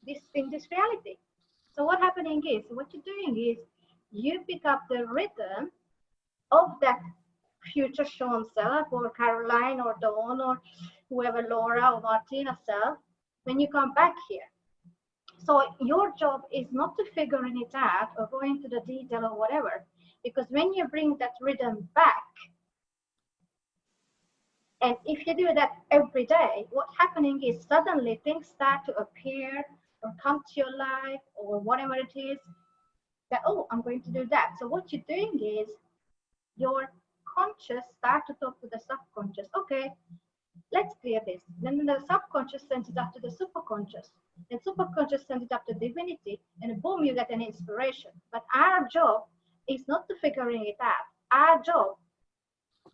in this reality? So what happening is, what you're doing is, you pick up the rhythm of that future Sean self, or Caroline, or Dawn, or whoever, Laura or Martina self, when you come back here. So your job is not to figure it out or go into the detail or whatever, because when you bring that rhythm back, and if you do that every day, what's happening is suddenly things start to appear or come to your life or whatever it is that, oh, I'm going to do that. So what you're doing is your conscious start to talk to the subconscious. Okay, let's clear this. Then the subconscious sends it up to the superconscious, and superconscious sends it up to divinity, and boom, you get an inspiration. But our job is not to figuring it out. Our job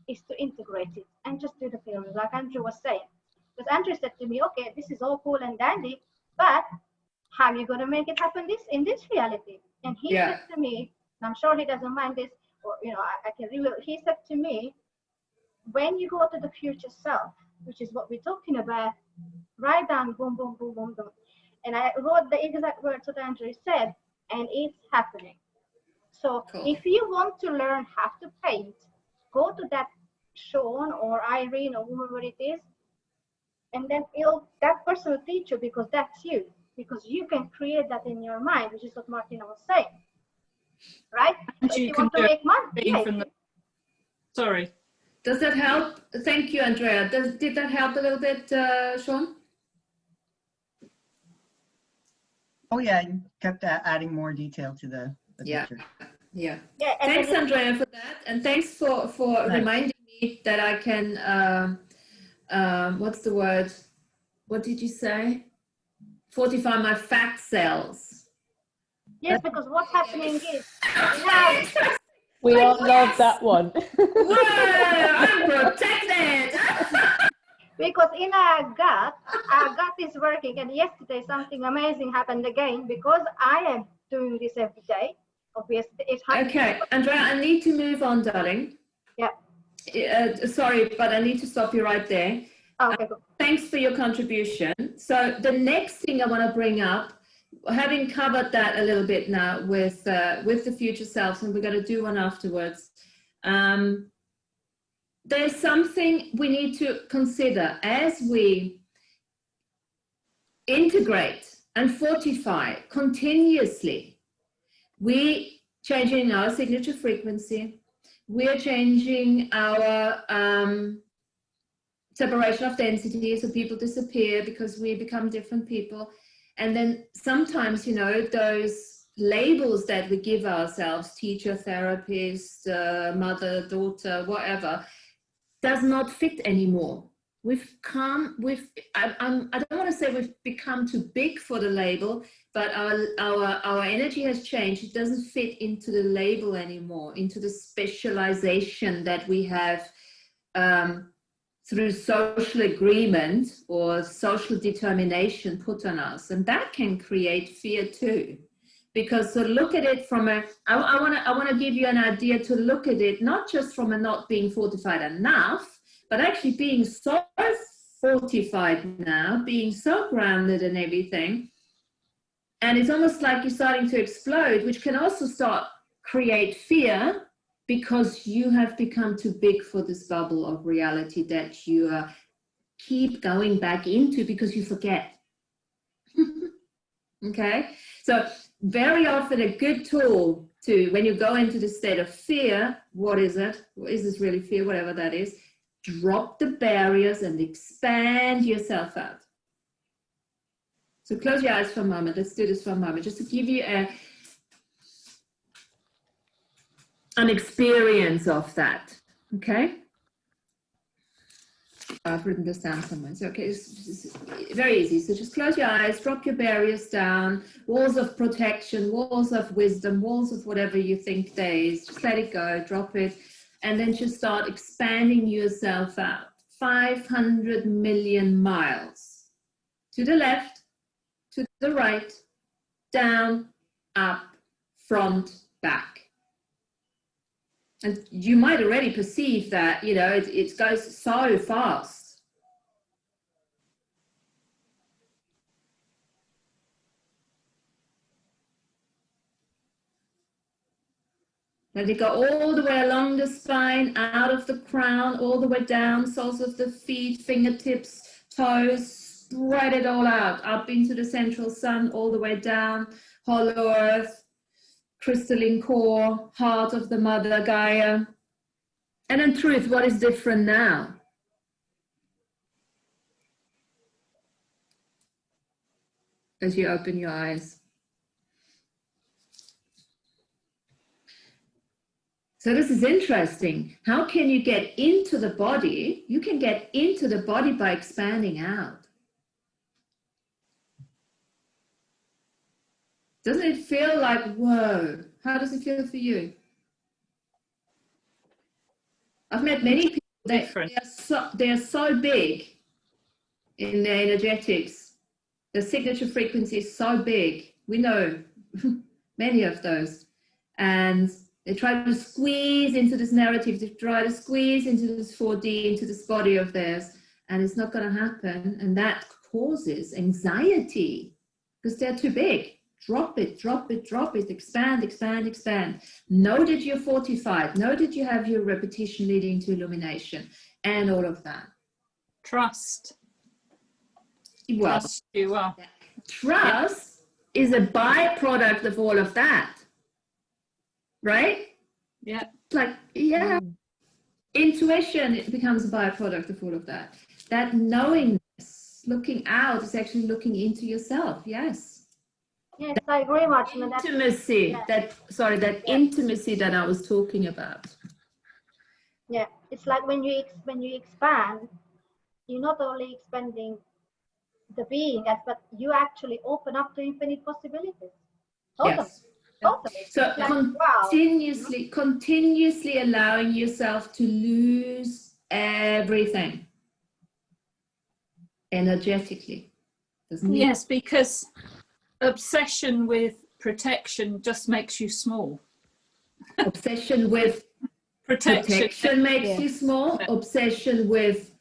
is to integrate it and just do the feeling, like Andrew was saying. Because Andrew said to me, okay, this is all cool and dandy, but how are you going to make it happen in this reality? And he said to me, and I'm sure he doesn't mind this, or I can really, he said to me, when you go to the future self, which is what we're talking about, write down boom, boom, boom, boom, boom. And I wrote the exact words that Andrew said, and it's happening. So if you want to learn how to paint, go to that Sean or Irene or whoever it is, and then that person will teach you, because that's you, because you can create that in your mind, which is what Martina was saying, right? And so you if you can want to do make money, sorry. Does that help? Thank you, Andrea. Did that help a little bit, Sean? Oh yeah, you kept adding more detail to the picture. Yeah. Thanks, Andrea, for that, and thanks for reminding me that I can. What's the word? What did you say? Fortify my fat cells. Yes, because what's happening is now. We all love that one. Whoa, I'm protected. Because in our gut is working, and yesterday something amazing happened again, because I am doing this every day. Obviously, it's happening. Okay, Andrea, I need to move on, darling. Yeah. Sorry, but I need to stop you right there. Okay, good. Thanks for your contribution. So the next thing I want to bring up, having covered that a little bit now with the future self, and we're going to do one afterwards. There's something we need to consider as we integrate and fortify continuously. We changing our signature frequency. We're changing our separation of density, so people disappear because we become different people. And then sometimes, those labels that we give ourselves, teacher, therapist, mother, daughter, whatever, does not fit anymore. I don't want to say we've become too big for the label, but our energy has changed. It doesn't fit into the label anymore, into the specialization that we have through social agreement or social determination put on us. And that can create fear too. Because to look at it from I want to give you an idea to look at it, not just from a not being fortified enough, but actually being so fortified now, being so grounded and everything. And it's almost like you're starting to explode, which can also create fear, because you have become too big for this bubble of reality that you keep going back into because you forget. Okay, so very often a good tool to, when you go into the state of fear, what is it? Is this really fear? Whatever that is, drop the barriers and expand yourself out. So close your eyes for a moment. Let's do this for a moment, just to give you an experience of that. Okay. I've written this down somewhere. So, okay, it's very easy. So just close your eyes, drop your barriers down, walls of protection, walls of wisdom, walls of whatever you think there is. Just let it go, drop it, and then just start expanding yourself out. 500 million miles. To the left, to the right, down, up, front, back. And you might already perceive that, you know, it goes so fast. Let it go all the way along the spine, out of the crown, all the way down, soles of the feet, fingertips, toes, spread it all out, up into the central sun, all the way down, hollow earth, crystalline core, heart of the mother Gaia. And in truth, what is different now? As you open your eyes. So this is interesting. How can you get into the body? You can get into the body by expanding out. Doesn't it feel like, whoa? How does it feel for you? I've met many people that they are so big in their energetics. The signature frequency is so big. We know many of those. And they try to squeeze into this narrative, they try to squeeze into this 4D, into this body of theirs, and it's not going to happen. And that causes anxiety because they're too big. Drop it, drop it, drop it, expand, expand, expand. Know that you're fortified. Know that you have your repetition leading to illumination and all of that. Trust. Well, Trust you are. Trust is a byproduct of all of that. Right? Yeah. Like, yeah. Intuition, it becomes a byproduct of all of that. That knowingness, looking out, is actually looking into yourself. Yes. Yes, I agree much. Intimacy, that intimacy that I was talking about. Yeah, it's like when you expand, you're not only expanding the being, but you actually open up to infinite possibilities. Totally. Yes. Totally. So like, continuously allowing yourself to lose everything energetically. Yes, because obsession with protection just makes you small. Obsession with protection makes you small. Obsession with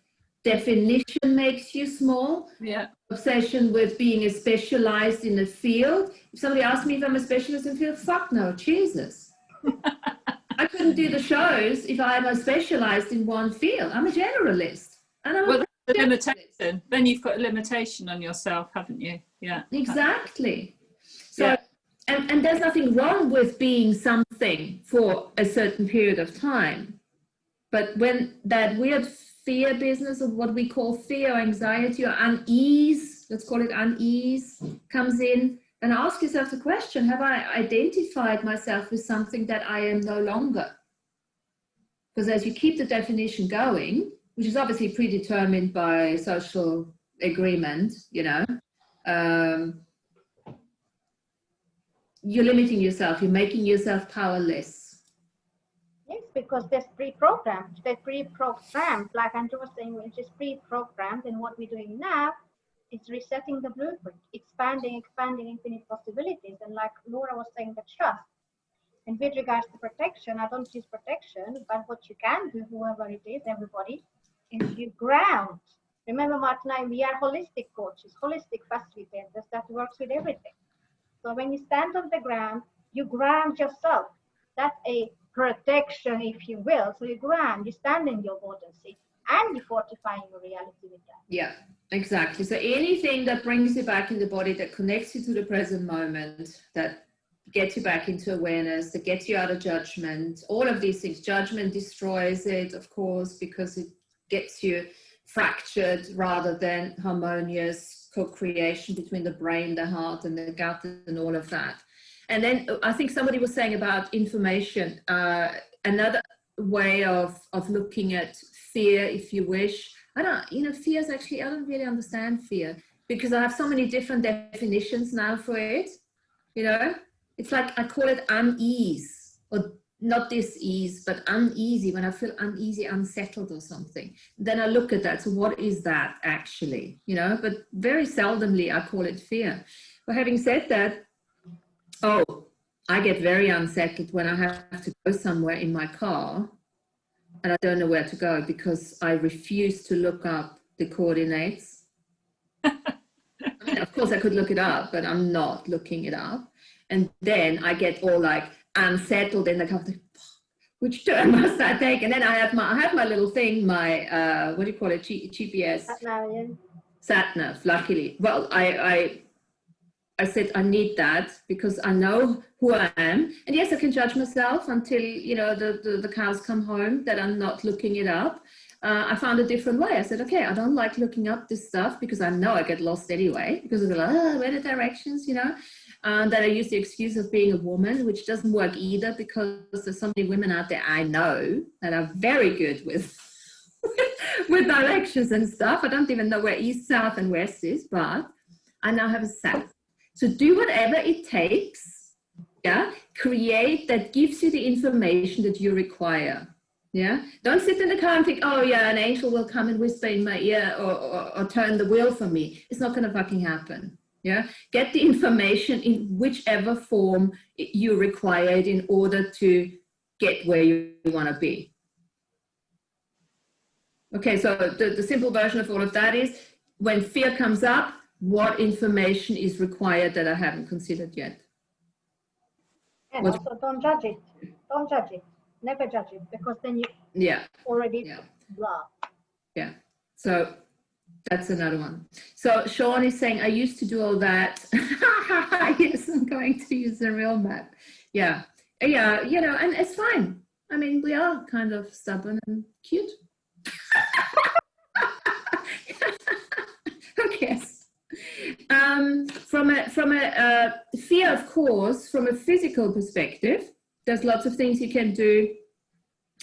definition makes you small. Yeah. Obsession with being a specialized in a field. If somebody asks me if I'm a specialist in a field, fuck no, Jesus. I couldn't do the shows if I was specialized in one field. I'm a generalist. And I'm well, that's a limitation. Then you've got a limitation on yourself, haven't you? Yeah. Exactly. So, and there's nothing wrong with being something for a certain period of time. But when that weird fear business of what we call fear or anxiety or unease, let's call it unease, comes in, and ask yourself the question, have I identified myself with something that I am no longer? Because as you keep the definition going, which is obviously predetermined by social agreement, you know, you're limiting yourself, you're making yourself powerless. Yes, because there's pre-programmed, like Andrew was saying, which is pre-programmed, and what we're doing now is resetting the blueprint, expanding infinite possibilities. And like Laura was saying, the trust. And with regards to protection, I don't use protection, but what you can do, whoever it is, everybody, is you ground. Remember, Martina, we are holistic coaches, holistic facilitators that works with everything. So when you stand on the ground, you ground yourself. That's a protection, if you will. So you ground, you stand in your potency, and you fortify your reality with that. Yeah, exactly. So anything that brings you back in the body, that connects you to the present moment, that gets you back into awareness, that gets you out of judgment, all of these things. Judgment destroys it, of course, because it gets you fractured rather than harmonious co-creation between the brain, the heart, and the gut, and all of that. And then I think somebody was saying about information. Another way of looking at fear, if you wish. Fear is actually, I don't really understand fear because I have so many different definitions now for it. You know, it's like I call it unease, or not dis-ease, but uneasy, when I feel uneasy, unsettled or something. Then I look at that. So what is that actually? You know, but very seldomly I call it fear. But having said that, I get very unsettled when I have to go somewhere in my car and I don't know where to go because I refuse to look up the coordinates. I mean, of course I could look it up, but I'm not looking it up. And then I get all like unsettled in the car. Which turn must I take? And then I have my little thing, my what do you call it? GPS. Sat nav. Luckily, well, I said I need that because I know who I am, and yes, I can judge myself until the cows come home that I'm not looking it up. I found a different way. I said, okay, I don't like looking up this stuff because I know I get lost anyway because of where the directions, that I use the excuse of being a woman, which doesn't work either because there's so many women out there I know that are very good with with directions and stuff. I don't even know where east, south, and west is, but I now have a sat. So do whatever it takes, create that gives you the information that you require. Yeah, don't sit in the car and think, oh yeah, an angel will come and whisper in my ear or turn the wheel for me. It's not going to fucking happen. Yeah, get the information in whichever form you require it in order to get where you want to be. Okay, so the simple version of all of that is when fear comes up, what information is required that I haven't considered yet? And also don't judge it. Don't judge it. Never judge it because then you already blah. Yeah. So that's another one. So Sean is saying, I used to do all that. Yes, I'm going to use the real map. Yeah. Yeah, and it's fine. I mean, we are kind of stubborn and cute. Who cares? From a fear, of course, from a physical perspective, there's lots of things you can do.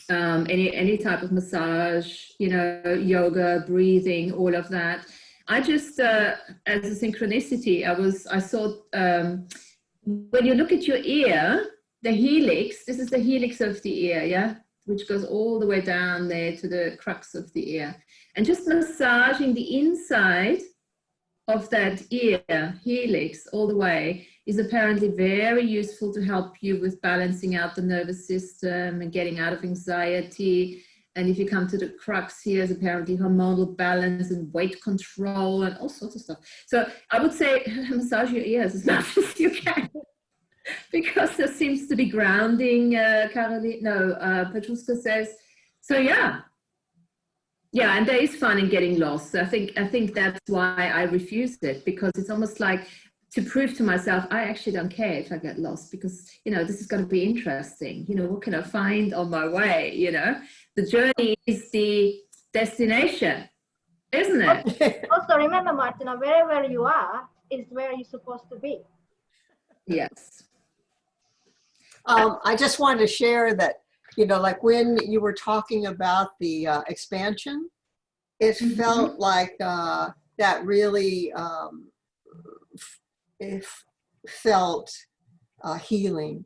Any type of massage, yoga, breathing, all of that. I just, as a synchronicity, I saw when you look at your ear, the helix, this is the helix of the ear, which goes all the way down there to the crux of the ear. And just massaging the inside of that ear helix all the way is apparently very useful to help you with balancing out the nervous system and getting out of anxiety. And if you come to the crux here, is apparently hormonal balance and weight control and all sorts of stuff. So I would say massage your ears as much as you can because there seems to be grounding, Petruska says. So yeah, and there is fun in getting lost. I think that's why I refuse it, because it's almost like to prove to myself, I actually don't care if I get lost because, this is going to be interesting. What can I find on my way? The journey is the destination, isn't it? Also, remember, Martina, wherever you are is where you're supposed to be. Yes. I just wanted to share that, like when you were talking about the expansion, it felt like that really it felt healing.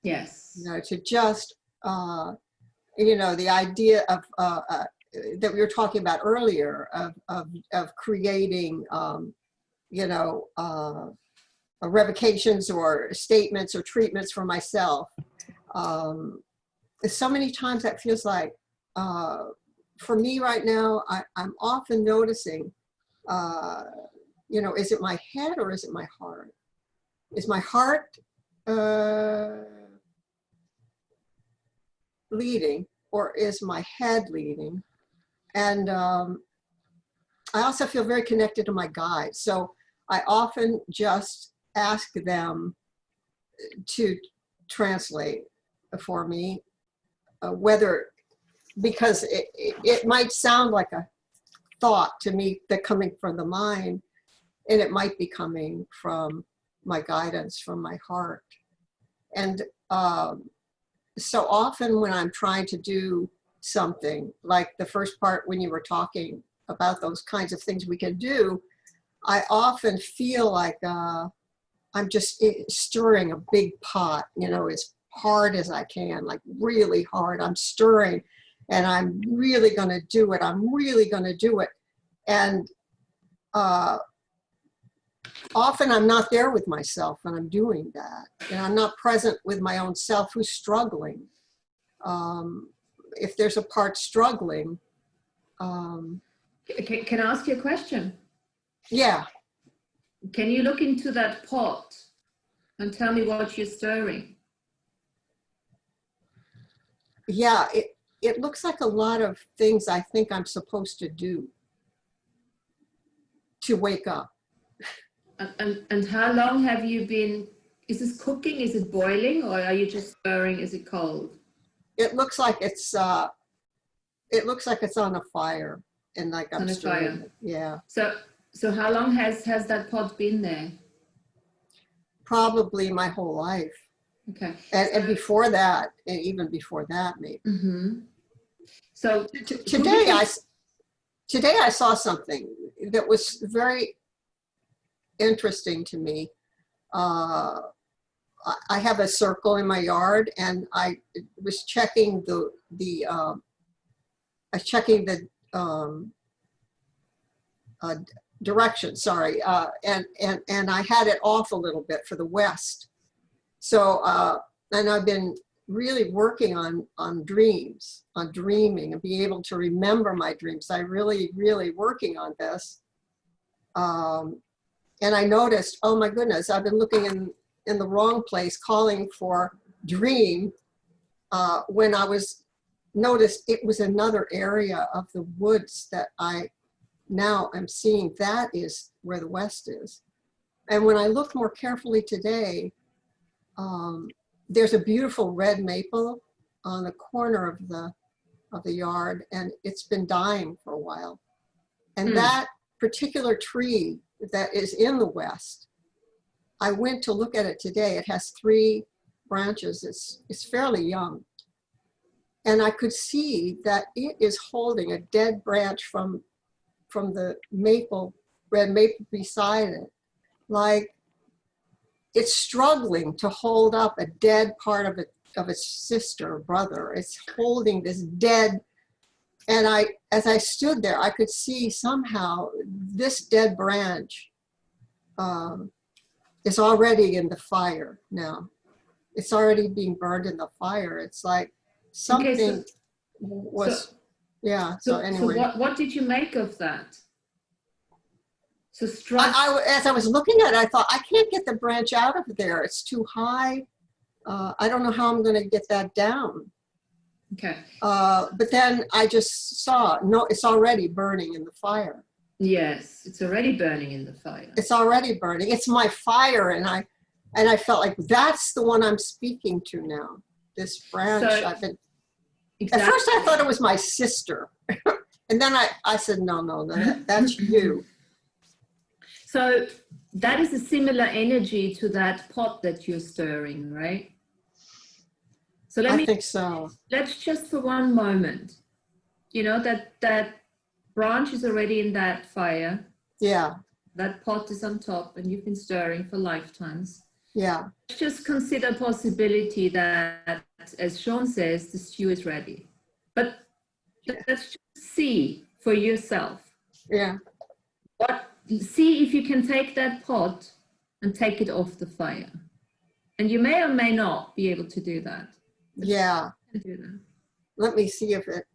Yes. To just, the idea of that we were talking about earlier of creating, revocations or statements or treatments for myself. So many times that feels like, for me right now, I'm often noticing, is it my head or is it my heart? Is my heart leading or is my head leading? And I also feel very connected to my guides. So I often just ask them to translate for me, because it might sound like a thought to me that coming from the mind, and it might be coming from my guidance, from my heart. And so often when I'm trying to do something, like the first part when you were talking about those kinds of things we can do, I often feel like I'm just stirring a big pot, as hard as I can, like really hard. I'm stirring and I'm really going to do it. I'm really going to do it. And often I'm not there with myself when I'm doing that. And I'm not present with my own self who's struggling. If there's a part struggling. Can I ask you a question? Yeah. Can you look into that pot and tell me what you're stirring? Yeah, it looks like a lot of things I think I'm supposed to do to wake up. And how long have you been, is this cooking, is it boiling, or are you just stirring, is it cold? It looks like it's on a fire and like I'm stirring it. Yeah. So how long has that pot been there? Probably my whole life. Okay. And before that, and even before that, maybe. Mm-hmm. So today I saw something that was very interesting to me. I have a circle in my yard, and I was checking the direction. Sorry, and I had it off a little bit for the west. So and I've been really working on dreams, on dreaming, and being able to remember my dreams. I'm really working on this. And I noticed, oh my goodness, I've been looking in the wrong place, calling for dream, when I noticed it was another area of the woods that I now am seeing that is where the west is. And when I look more carefully today, there's a beautiful red maple on the corner of the yard, and it's been dying for a while. And that particular tree that is in the west, I went to look at it today. It has 3 branches. It's fairly young. And I could see that it is holding a dead branch from the red maple beside it. Like it's struggling to hold up a dead part of its sister or brother. It's holding this dead. And as I stood there, I could see somehow this dead branch is already in the fire now. It's already being burned in the fire. It's like something yeah. So anyway. So what did you make of that? So as I was looking at it, I thought, I can't get the branch out of there. It's too high. I don't know how I'm going to get that down. Okay. But then I just saw, no, it's already burning in the fire. Yes, it's already burning in the fire. It's already burning. It's my fire, and I felt like that's the one I'm speaking to now. This branch. So, At first I thought it was my sister, and then I said, no, that's you. So that is a similar energy to that pot that you're stirring, right? So I think so. Let's just for one moment, that branch is already in that fire. Yeah. That pot is on top, and you've been stirring for lifetimes. Yeah. Let's just consider possibility that, as Sean says, the stew is ready. But let's just see for yourself. Yeah. See if you can take that pot and take it off the fire. And you may or may not be able to do that. Yeah. Do that. Let me see if it.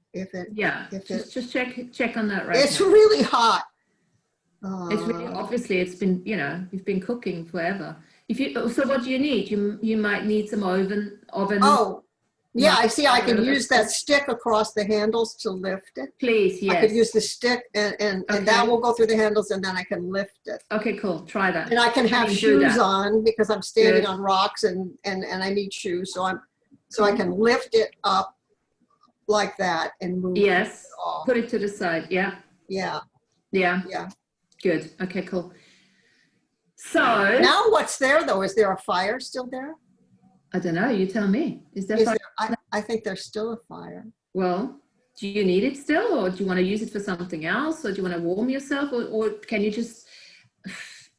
Yeah. Just check on that right It's now. really hot. It's really, obviously it's been, you've been cooking forever. So what do you need? You might need some oven. Oh, yeah, I see. I could use that stick across the handles to lift it. Please, yes. I could use the stick and that will go through the handles, and then I can lift it. Okay, cool. Try that. And I can have shoes on because I'm standing on rocks and I need shoes. So I can lift it up like that and move it off. Put it to the side. Yeah. Yeah. Yeah. Yeah. Good. Okay, cool. So now what's there though? Is there a fire still there? I don't know. You tell me. Is there fire? I think there's still a fire. Well, do you need it still, or do you want to use it for something else, or do you want to warm yourself, or can you just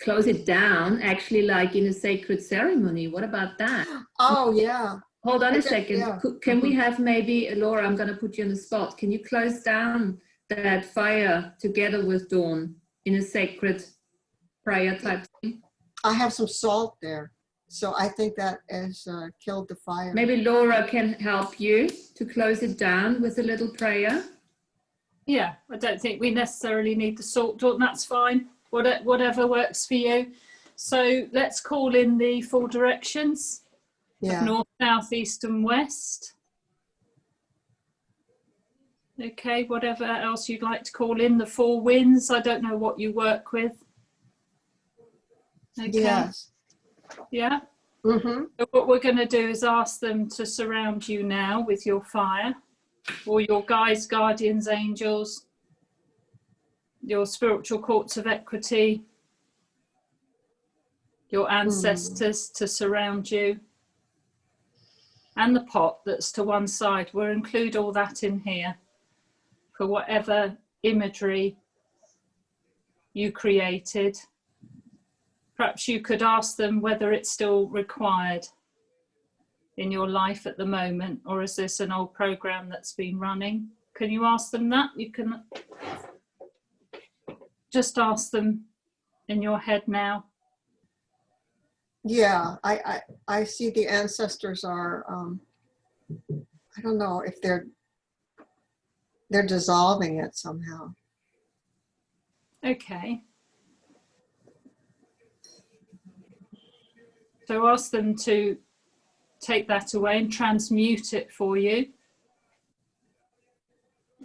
close it down, actually, like in a sacred ceremony? What about that? Oh, yeah. Hold on a second. Yeah. Can we have maybe, Laura, I'm going to put you on the spot. Can you close down that fire together with Dawn in a sacred prayer type thing? I have some salt there. So I think that has killed the fire. Maybe Laura can help you to close it down with a little prayer. Yeah, I don't think we necessarily need the salt, Dawn, that's fine. Whatever works for you. So let's call in the 4 directions. Yeah. North, south, east and west. Okay, whatever else you'd like to call in, the 4 winds. I don't know what you work with. Okay. Yes. Yeah. Mm-hmm. So what we're going to do is ask them to surround you now with your fire, or your guides, guardians, angels, your spiritual courts of equity, your ancestors to surround you, and the pot that's to one side. We'll include all that in here for whatever imagery you created. Perhaps you could ask them whether it's still required in your life at the moment, or is this an old program that's been running? Can you ask them that? You can just ask them in your head now. Yeah, I see the ancestors are, I don't know if they're dissolving it somehow. Okay. So ask them to take that away and transmute it for you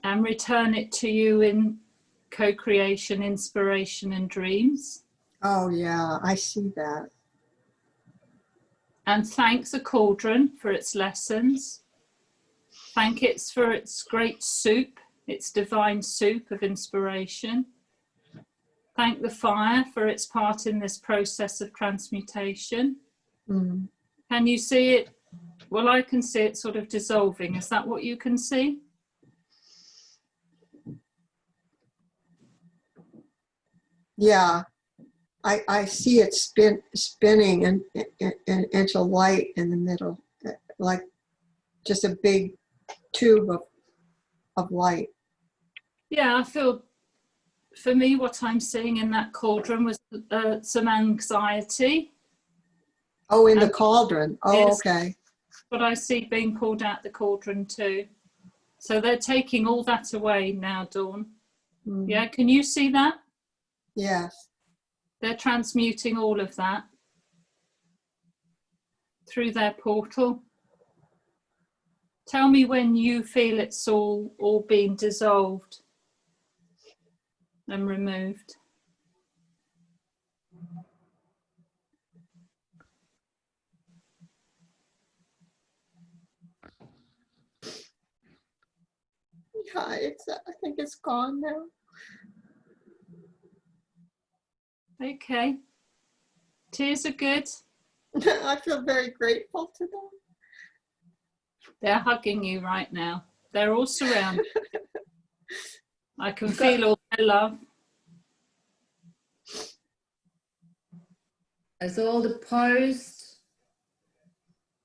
and return it to you in co-creation, inspiration and dreams. Oh yeah, I see that. And thank the cauldron for its lessons. Thank it for its great soup, its divine soup of inspiration. Thank the fire for its part in this process of transmutation. Mm. Can you see it? Well, I can see it sort of dissolving. Is that what you can see? Yeah, I see it spinning and into light in the middle, like just a big tube of light. Yeah, I feel, for me, what I'm seeing in that cauldron was some anxiety. Oh, in the cauldron. Oh, okay. But I see being pulled out the cauldron too. So they're taking all that away now, Dawn. Mm. Yeah, can you see that? Yes. They're transmuting all of that through their portal. Tell me when you feel it's all being dissolved and removed. Yeah, I think it's gone now. Okay. Tears are good. I feel very grateful to them. They're hugging you right now. They're all surrounded. I can feel all their love. There's all the post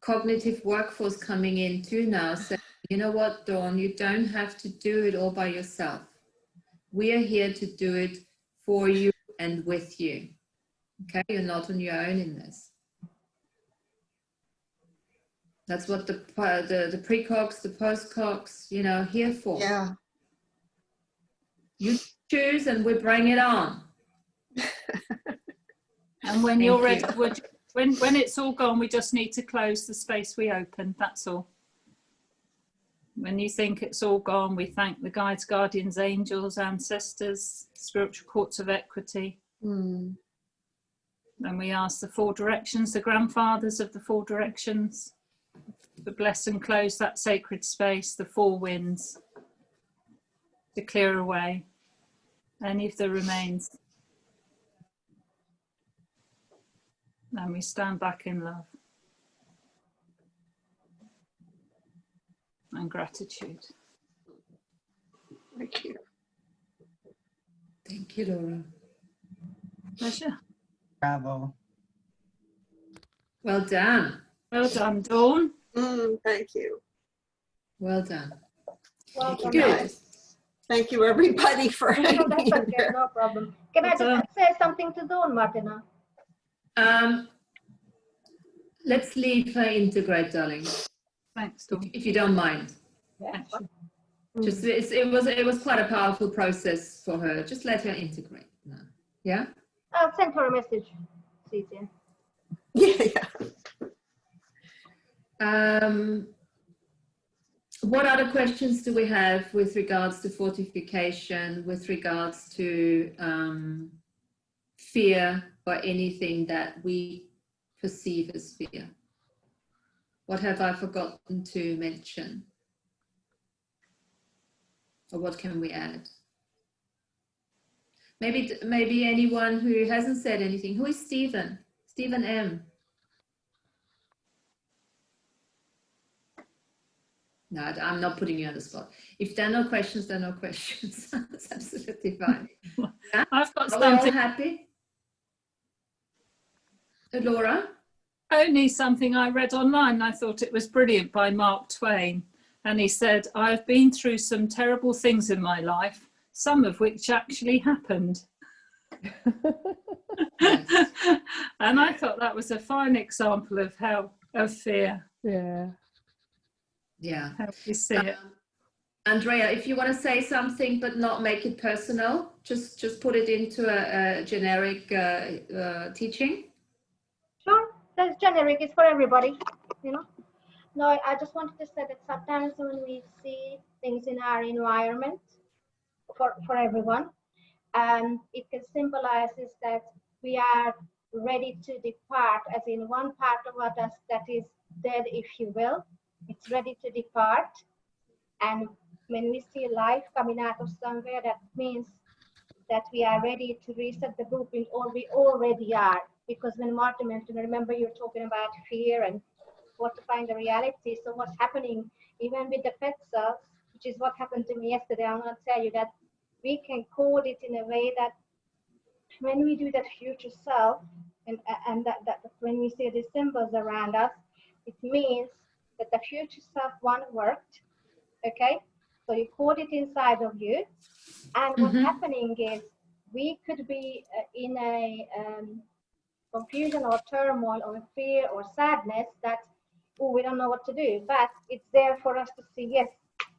cognitive workforce coming in too now. So you know what, Dawn, you don't have to do it all by yourself. We are here to do it for you and with you. Okay, you're not on your own in this. That's what the precogs, the postcogs, you know, here for. Yeah. You choose and we bring it on. And when you're ready, when it's all gone, we just need to close the space we opened, that's all. When you think it's all gone, we thank the guides, guardians, angels, ancestors, spiritual courts of equity. Mm. And we ask the 4 directions, the grandfathers of the 4 directions, to bless and close that sacred space, the 4 winds, to clear away any of the remains. And we stand back in love and gratitude. Thank you. Thank you, Laura. Pleasure. Bravo. Well done. Well done, Dawn. Thank you. Well done. Well Thank done. you, Good. guys. Thank you, everybody, for No, hanging that's in okay, there. no problem. Can I just say something to Dawn, Martina? Let's leave her integrate, darling. Thanks, Dawn. If you don't mind. Yeah. Just it was quite a powerful process for her. Just let her integrate now. Yeah. I'll send her a message. It's easier. Yeah. What other questions do we have with regards to fortification, with regards to fear or anything that we perceive as fear? What have I forgotten to mention? Or what can we add? Maybe anyone who hasn't said anything. Who is Stephen? Stephen M. No, I'm not putting you on the spot. If there are no questions, there are no questions. That's absolutely fine. Yeah? I've got Are we all something. happy? Laura? Only something I read online. I thought it was brilliant, by Mark Twain. And he said, I've been through some terrible things in my life, some of which actually happened. And I thought that was a fine example of of fear. Yeah. How we see it. Andrea, if you want to say something but not make it personal, just put it into a generic teaching. Sure, that's generic. It's for everybody, you know. No, I just wanted to say that sometimes when we see things in our environment, for everyone, it can symbolize is that we are ready to depart, as in one part of us that is dead, if you will. It's ready to depart. And when we see life coming out of somewhere, that means that we are ready to reset the blueprint, or we already are. Because when Martin mentioned, remember you're talking about fear and fortifying the reality. So what's happening, even with the pet cells, which is what happened to me yesterday, I'm going to tell you that we can code it in a way that when we do that future self, and that when we see the symbols around us, it means that the future self one worked. Okay, so you code it inside of you, and what's happening is we could be in a confusion or turmoil or fear or sadness that, oh, we don't know what to do, but it's there for us to see, yes,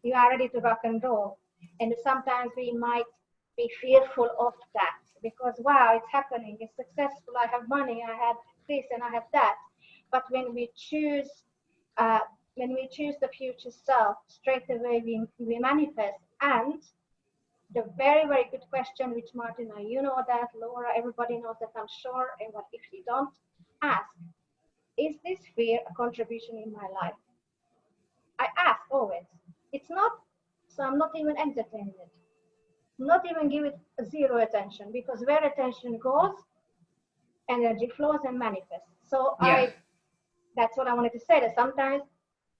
you are ready to rock and roll. And sometimes we might be fearful of that because, wow, it's happening, it's successful, I have money, I have this and I have that. But when we choose the future self, straight away we manifest. And the very, very good question, which Martina, you know that, Laura, everybody knows that, I'm sure, and what if you don't ask, is this fear a contribution in my life? I ask always. It's not, so I'm not even entertaining it. Not even give it zero attention, because where attention goes, energy flows and manifests. So that's what I wanted to say, that sometimes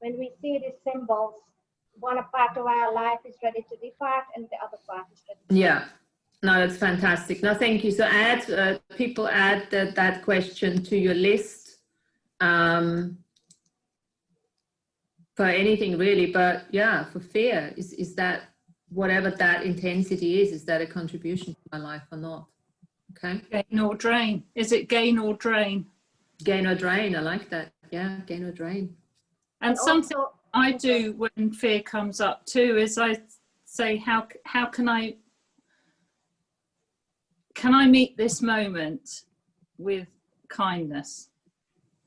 when we see these symbols, one part of our life is ready to depart and the other part is ready to depart. No, that's fantastic. No, thank you. So people add that question to your list for anything really, but yeah, for fear, is that whatever that intensity is that a contribution to my life or not? Okay. Gain or drain. Is it gain or drain? Gain or drain. I like that. Yeah, gain or drain. And something I do when fear comes up too is I say, how can I meet this moment with kindness?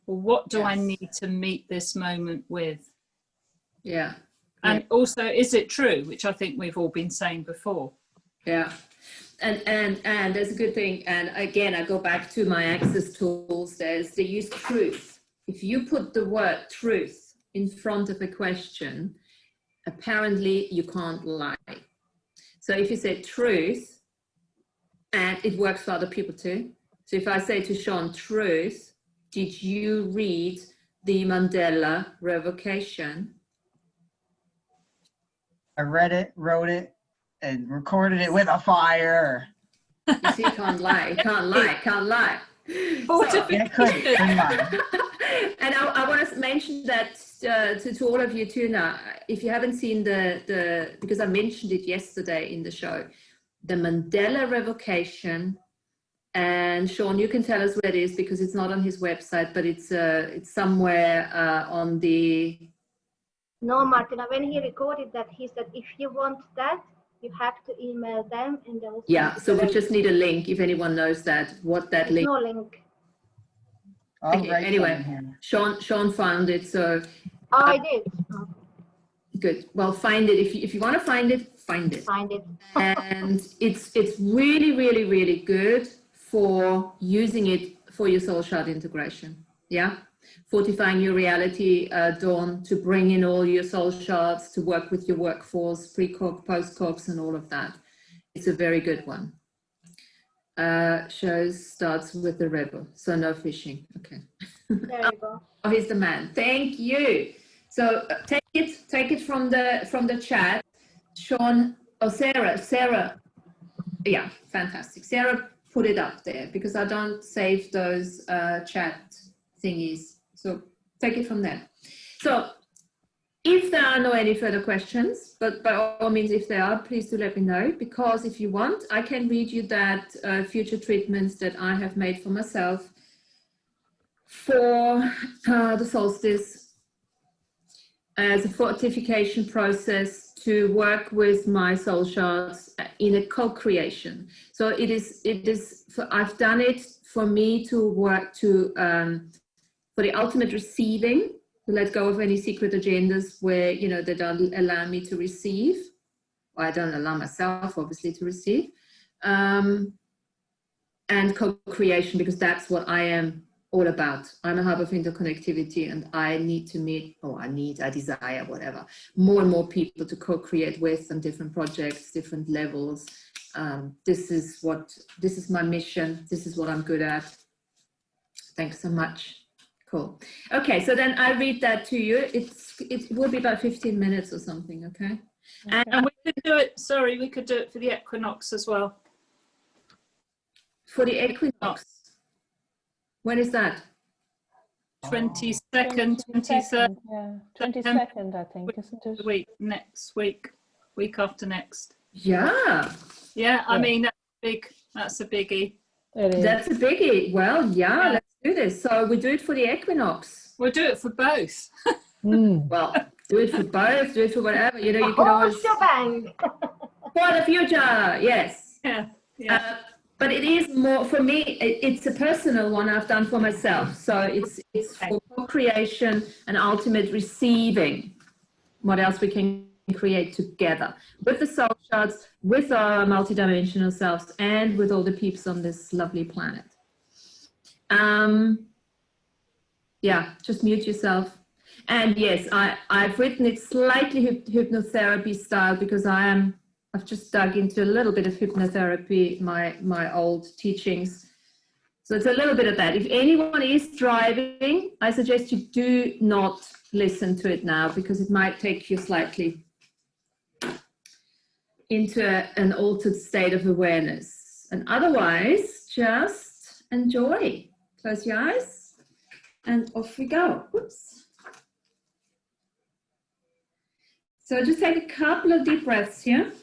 Or what do I need to meet this moment with? Yeah. And also, is it true? Which I think we've all been saying before. Yeah. And there's a good thing. And again, I go back to my access tools. There's the use truth. If you put the word truth in front of a question, apparently you can't lie. So if you say truth, and it works for other people too. So if I say to Sean, truth, did you read the Mandela revocation? I read it, wrote it, and recorded it with a fire. You see, you can't lie, can't lie, can't lie. Fortification. And I want to mention that to all of you too now, if you haven't seen because I mentioned it yesterday in the show, the Mandela revocation, and Sean, you can tell us where it is because it's not on his website, but it's somewhere on the... No, Martina, when he recorded that, he said, if you want that, you have to email them and they'll... Yeah, so we just need a link if anyone knows what that link... No link. Okay, anyway, Sean found it, so... Oh, I did. Oh. Good. Well, find it. If you want to find it, find it. Find it. And it's really, really, really good for using it for your soul shard integration. Yeah. Fortifying your reality, Dawn, to bring in all your soul shards, to work with your workforce, pre-corp, post-corps, and all of that. It's a very good one. Shows starts with the rebel, so no fishing. Okay. There you go. Oh, he's the man. Thank you. So take it from the chat. Sean or Sarah. Yeah, fantastic. Sarah put it up there because I don't save those chat thingies. So take it from there. So if there are no any further questions, but by all means, if there are, please do let me know, because if you want, I can read you that future treatments that I have made for myself for the solstice as a fortification process to work with my soul shards in a co-creation. So it is, I've done it for me to work to, for the ultimate receiving, to let go of any secret agendas where, you know, they don't allow me to receive, or I don't allow myself, obviously, to receive, and co-creation, because that's what I am all about. I'm a hub of interconnectivity, and I need to meet, I desire, whatever, more and more people to co-create with on different projects, different levels. This is my mission. This is what I'm good at. Thanks so much. Cool. Okay, so then I read that to you. It will be about 15 minutes or something, okay? And we could do it, sorry, we could do it for the equinox as well. For the equinox? When is that? 22nd, 23rd. Yeah, 22nd, I think, isn't it? Next week, week after next. Yeah. Yeah, I mean, that's a biggie. It is. That's a biggie. Well, yeah, let's do this. So we do it for the equinox. We'll do it for both. Well, do it for both, do it for whatever. You know, you can always... bang. For the future, yes. Yeah. But it is more, for me, it's a personal one I've done for myself. So it's for co-creation and ultimate receiving. What else we can create together with the soul shards, with our multidimensional selves, and with all the peeps on this lovely planet. Yeah, just mute yourself. And yes, I've written it slightly hypnotherapy style because I've just dug into a little bit of hypnotherapy, my old teachings. So it's a little bit of that. If anyone is driving, I suggest you do not listen to it now because it might take you slightly into an altered state of awareness. And otherwise, just enjoy. Close your eyes and off we go. Whoops. So just take a couple of deep breaths here.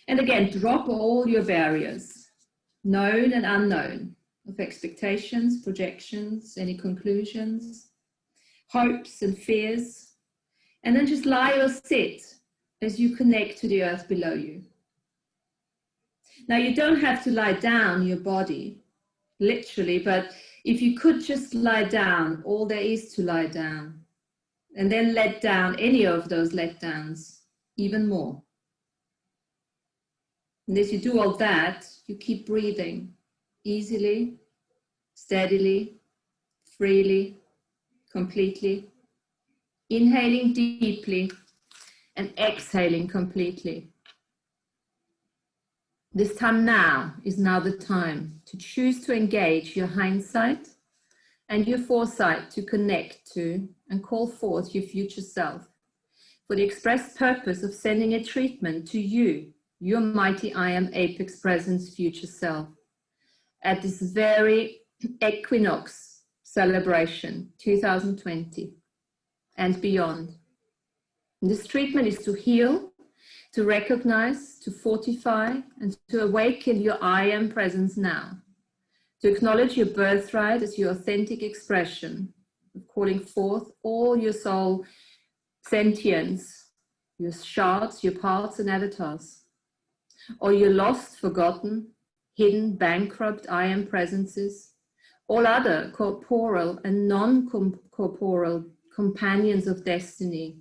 And again, drop all your barriers, known and unknown, of expectations, projections, any conclusions, hopes and fears. And then just lie or sit as you connect to the earth below you. Now, you don't have to lie down your body, literally, but if you could just lie down, all there is to lie down, and then let down any of those letdowns even more. And as you do all that, you keep breathing easily, steadily, freely, completely, inhaling deeply and exhaling completely. This time now is now the time to choose to engage your hindsight and your foresight to connect to and call forth your future self for the express purpose of sending a treatment to you, your mighty I am apex presence future self, at this very equinox celebration 2020. and beyond. And this treatment is to heal, to recognize, to fortify, and to awaken your I am presence now. To acknowledge your birthright as your authentic expression of calling forth all your soul sentience, your shards, your parts and avatars, or your lost, forgotten, hidden, bankrupt I am presences, all other corporal and non-corporal companions of destiny,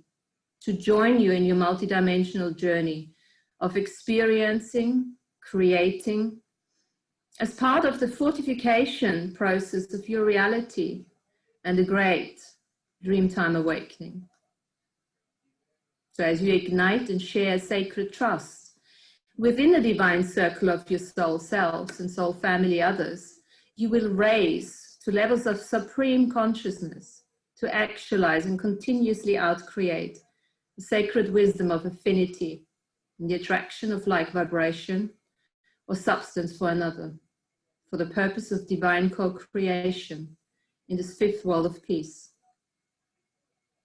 to join you in your multidimensional journey of experiencing, creating, as part of the fortification process of your reality and the great Dreamtime awakening. So as you ignite and share sacred trust within the divine circle of your soul selves and soul family others, you will raise to levels of supreme consciousness to actualize and continuously outcreate the sacred wisdom of affinity and the attraction of like vibration or substance for another, for the purpose of divine co-creation in this fifth world of peace.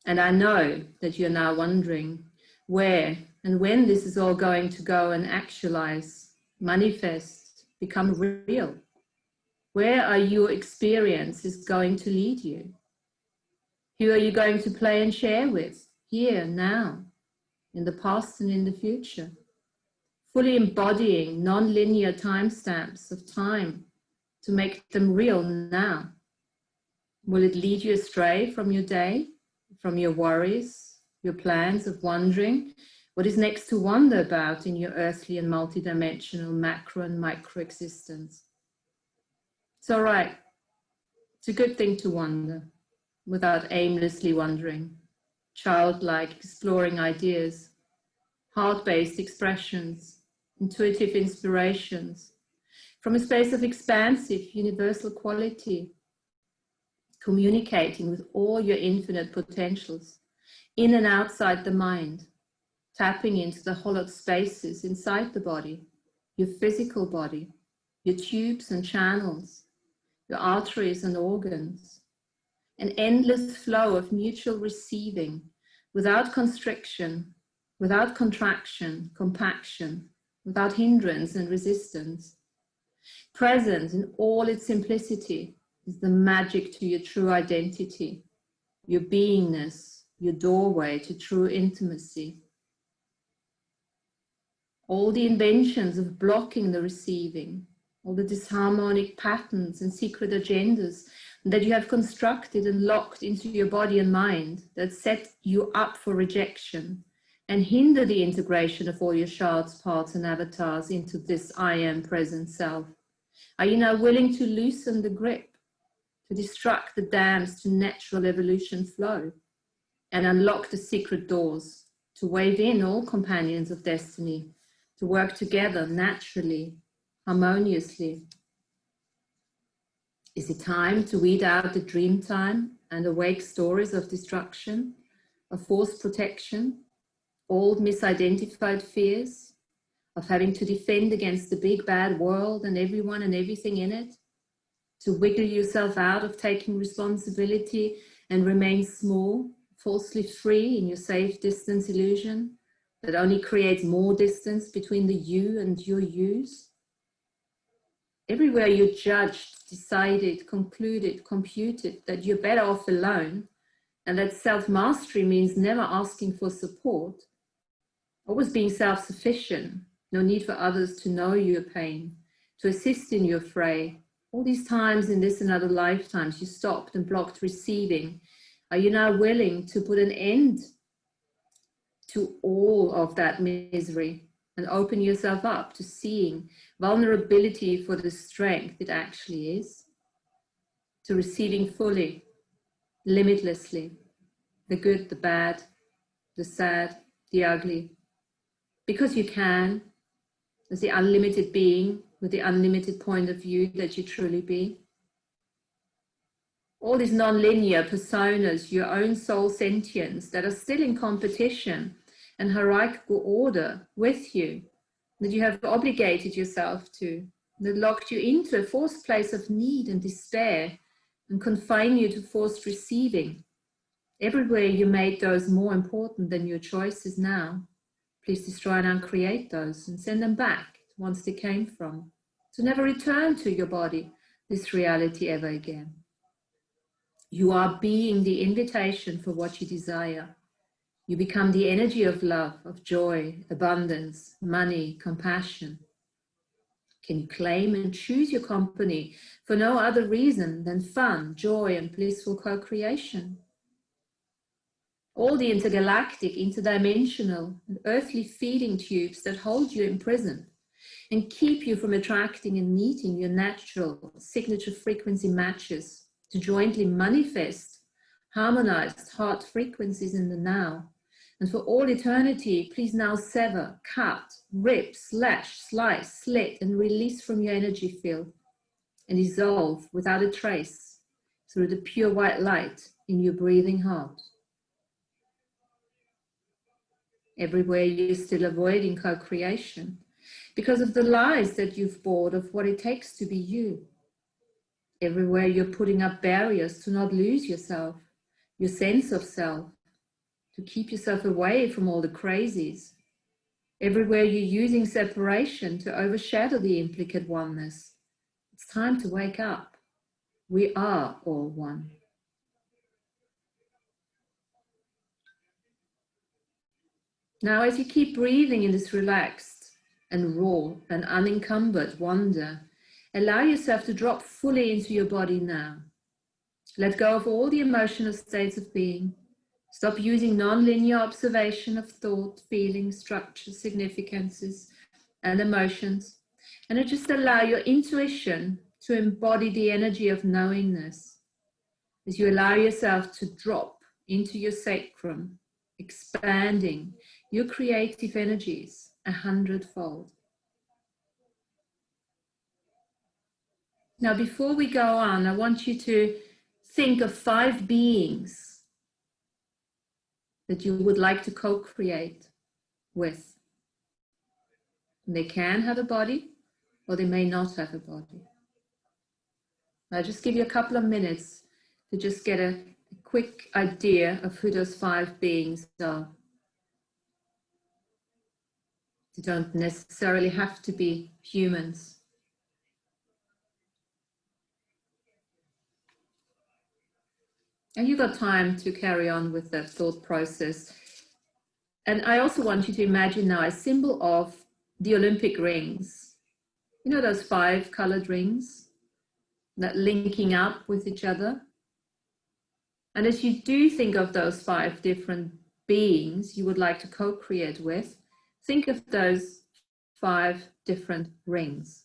And I know that you're now wondering where and when this is all going to go and actualize, manifest, become real. Where are your experiences going to lead you? Who are you going to play and share with, here, now, in the past and in the future? Fully embodying non-linear timestamps of time to make them real now. Will it lead you astray from your day, from your worries, your plans of wondering what is next to wonder about in your earthly and multidimensional macro and micro existence? It's all right. It's a good thing to wonder without aimlessly wondering, childlike exploring ideas, heart-based expressions, intuitive inspirations, from a space of expansive universal quality, communicating with all your infinite potentials, in and outside the mind, tapping into the hollowed spaces inside the body, your physical body, your tubes and channels, your arteries and organs, an endless flow of mutual receiving, without constriction, without contraction, compaction, without hindrance and resistance. Present in all its simplicity is the magic to your true identity, your beingness, your doorway to true intimacy. All the inventions of blocking the receiving, all the disharmonic patterns and secret agendas that you have constructed and locked into your body and mind that set you up for rejection and hinder the integration of all your shards, parts and avatars into this I am present self. Are you now willing to loosen the grip, to destruct the dams to natural evolution flow and unlock the secret doors, to wave in all companions of destiny, to work together naturally, harmoniously? Is it time to weed out the dream time and awake stories of destruction, of forced protection, old misidentified fears, of having to defend against the big bad world and everyone and everything in it, to wiggle yourself out of taking responsibility and remain small, falsely free in your safe distance illusion that only creates more distance between the you and your yous? Everywhere you judged, decided, concluded, computed that you're better off alone and that self-mastery means never asking for support, always being self-sufficient, no need for others to know your pain, to assist in your fray. All these times in this and other lifetimes you stopped and blocked receiving. Are you now willing to put an end to all of that misery and open yourself up to seeing vulnerability for the strength it actually is, to receiving fully, limitlessly, the good, the bad, the sad, the ugly, because you can, as the unlimited being with the unlimited point of view that you truly be? All these non-linear personas, your own soul sentience that are still in competition and hierarchical order with you, that you have obligated yourself to, that locked you into a forced place of need and despair and confine you to forced receiving, Everywhere you made those more important than your choices now, please destroy and uncreate those and send them back to whence they came from. To never return to your body, this reality ever again. You are being the invitation for what you desire. You become the energy of love, of joy, abundance, money, compassion. Can you claim and choose your company for no other reason than fun, joy, and blissful co-creation? All the intergalactic, interdimensional, and earthly feeding tubes that hold you imprisoned and keep you from attracting and meeting your natural signature frequency matches to jointly manifest harmonized heart frequencies in the now. And for all eternity, please now sever, cut, rip, slash, slice, slit, and release from your energy field and dissolve without a trace through the pure white light in your breathing heart. Everywhere you're still avoiding co-creation because of the lies that you've bought of what it takes to be you. Everywhere you're putting up barriers to not lose yourself, your sense of self, to keep yourself away from all the crazies. Everywhere you're using separation to overshadow the implicate oneness. It's time to wake up. We are all one. Now, as you keep breathing in this relaxed and raw and unencumbered wonder, allow yourself to drop fully into your body now. Let go of all the emotional states of being. Stop using non-linear observation of thought, feelings, structures, significances, and emotions, and just allow your intuition to embody the energy of knowingness as you allow yourself to drop into your sacrum, expanding your creative energies 100-fold. Now, before we go on, I want you to think of 5 beings that you would like to co-create with. They can have a body, or they may not have a body. I'll just give you a couple of minutes to just get a quick idea of who those 5 beings are. They don't necessarily have to be humans. And you've got time to carry on with that thought process. And I also want you to imagine now a symbol of the Olympic rings. You know those 5 colored rings that linking up with each other? And as you do think of those 5 different beings you would like to co-create with, think of those 5 different rings.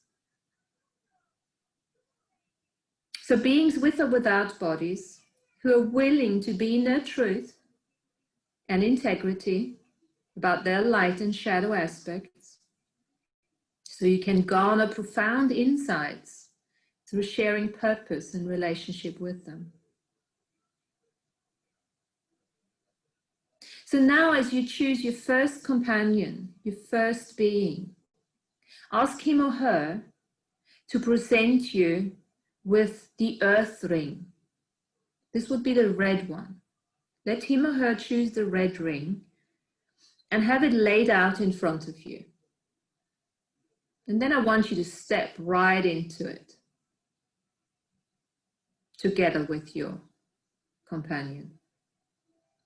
So beings with or without bodies who are willing to be in their truth and integrity about their light and shadow aspects, so you can garner profound insights through sharing purpose and relationship with them. So now, as you choose your first companion, your first being, ask him or her to present you with the earth ring. This would be the red one. Let him or her choose the red ring and have it laid out in front of you. And then I want you to step right into it together with your companion.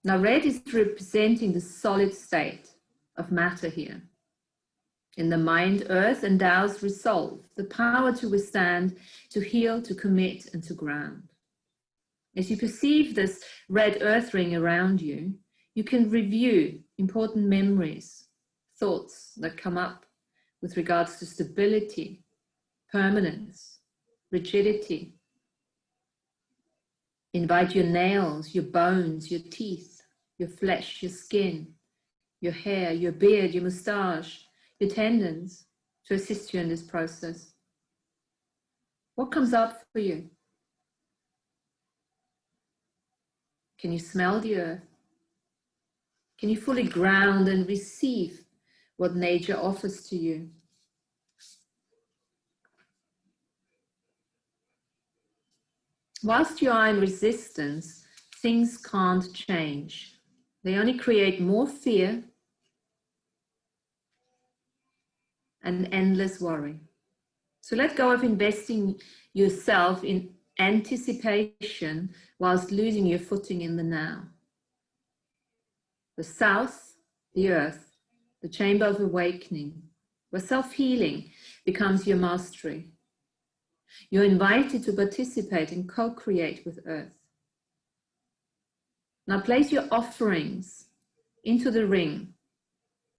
Now, red is representing the solid state of matter here. In the mind, earth endows resolve, the power to withstand, to heal, to commit, and to ground. As you perceive this red earth ring around you, you can review important memories, thoughts that come up with regards to stability, permanence, rigidity. Invite your nails, your bones, your teeth, your flesh, your skin, your hair, your beard, your moustache, your tendons to assist you in this process. What comes up for you? Can you smell the earth? Can you fully ground and receive what nature offers to you? Whilst you are in resistance, things can't change. They only create more fear and endless worry. So let go of investing yourself in anticipation whilst losing your footing in the now. The south, the earth, the chamber of awakening, where self-healing becomes your mastery. You're invited to participate and co-create with earth. Now place your offerings into the ring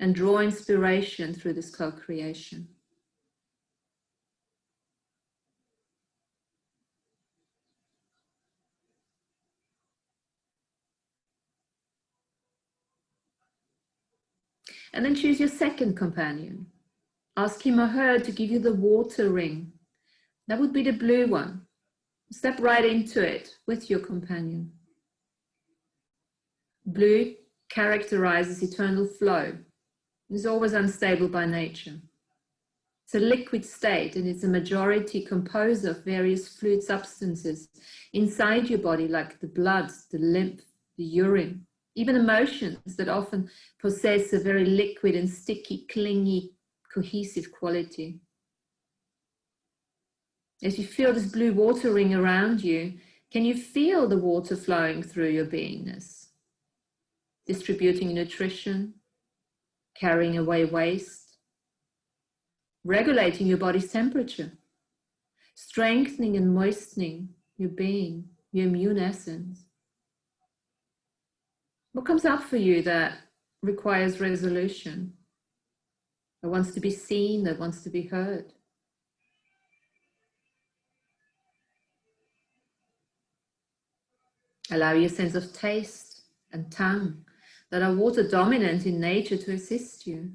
and draw inspiration through this co-creation. And then choose your second companion. Ask him or her to give you the water ring. That would be the blue one. Step right into it with your companion. Blue characterizes eternal flow. It's always unstable by nature. It's a liquid state, and it's a majority composed of various fluid substances inside your body, like the blood, the lymph, the urine, even emotions that often possess a very liquid and sticky, clingy, cohesive quality. As you feel this blue water ring around you, can you feel the water flowing through your beingness, distributing nutrition, carrying away waste, regulating your body's temperature, strengthening and moistening your being, your immune essence? What comes up for you that requires resolution, that wants to be seen, that wants to be heard? Allow your sense of taste and tongue that are water dominant in nature to assist you.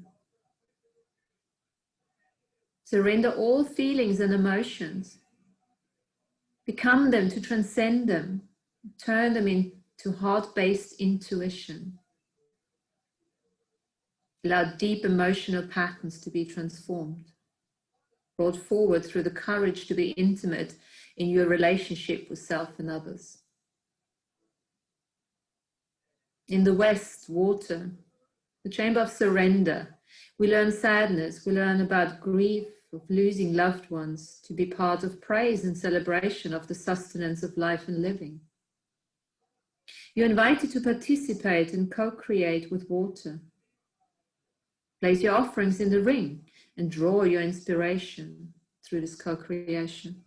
Surrender all feelings and emotions. Become them to transcend them. Turn them into heart-based intuition. Allow deep emotional patterns to be transformed, brought forward through the courage to be intimate in your relationship with self and others. In the West, water, the chamber of surrender, we learn sadness, we learn about grief, of losing loved ones, to be part of praise and celebration of the sustenance of life and living. You're invited to participate and co-create with water. Place your offerings in the ring and draw your inspiration through this co-creation.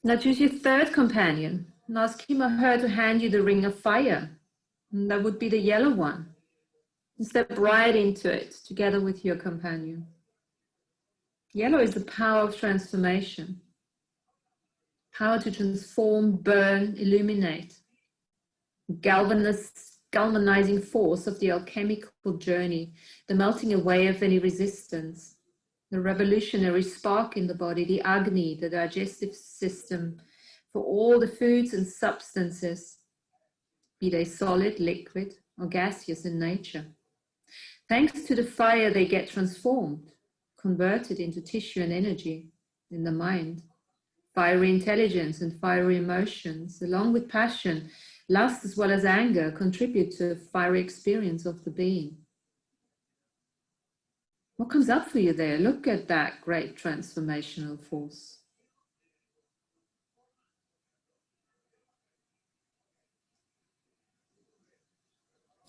Now choose your third companion and ask him or her to hand you the ring of fire. And that would be the yellow one. And step right into it together with your companion. Yellow is the power of transformation. Power to transform, burn, illuminate. Galvanizing force of the alchemical journey, the melting away of any resistance. The revolutionary spark in the body, the Agni, the digestive system, for all the foods and substances, be they solid, liquid, or gaseous in nature. Thanks to the fire, they get transformed, converted into tissue and energy in the mind. Fiery intelligence and fiery emotions, along with passion, lust as well as anger, contribute to a fiery experience of the being. What comes up for you there? Look at that great transformational force.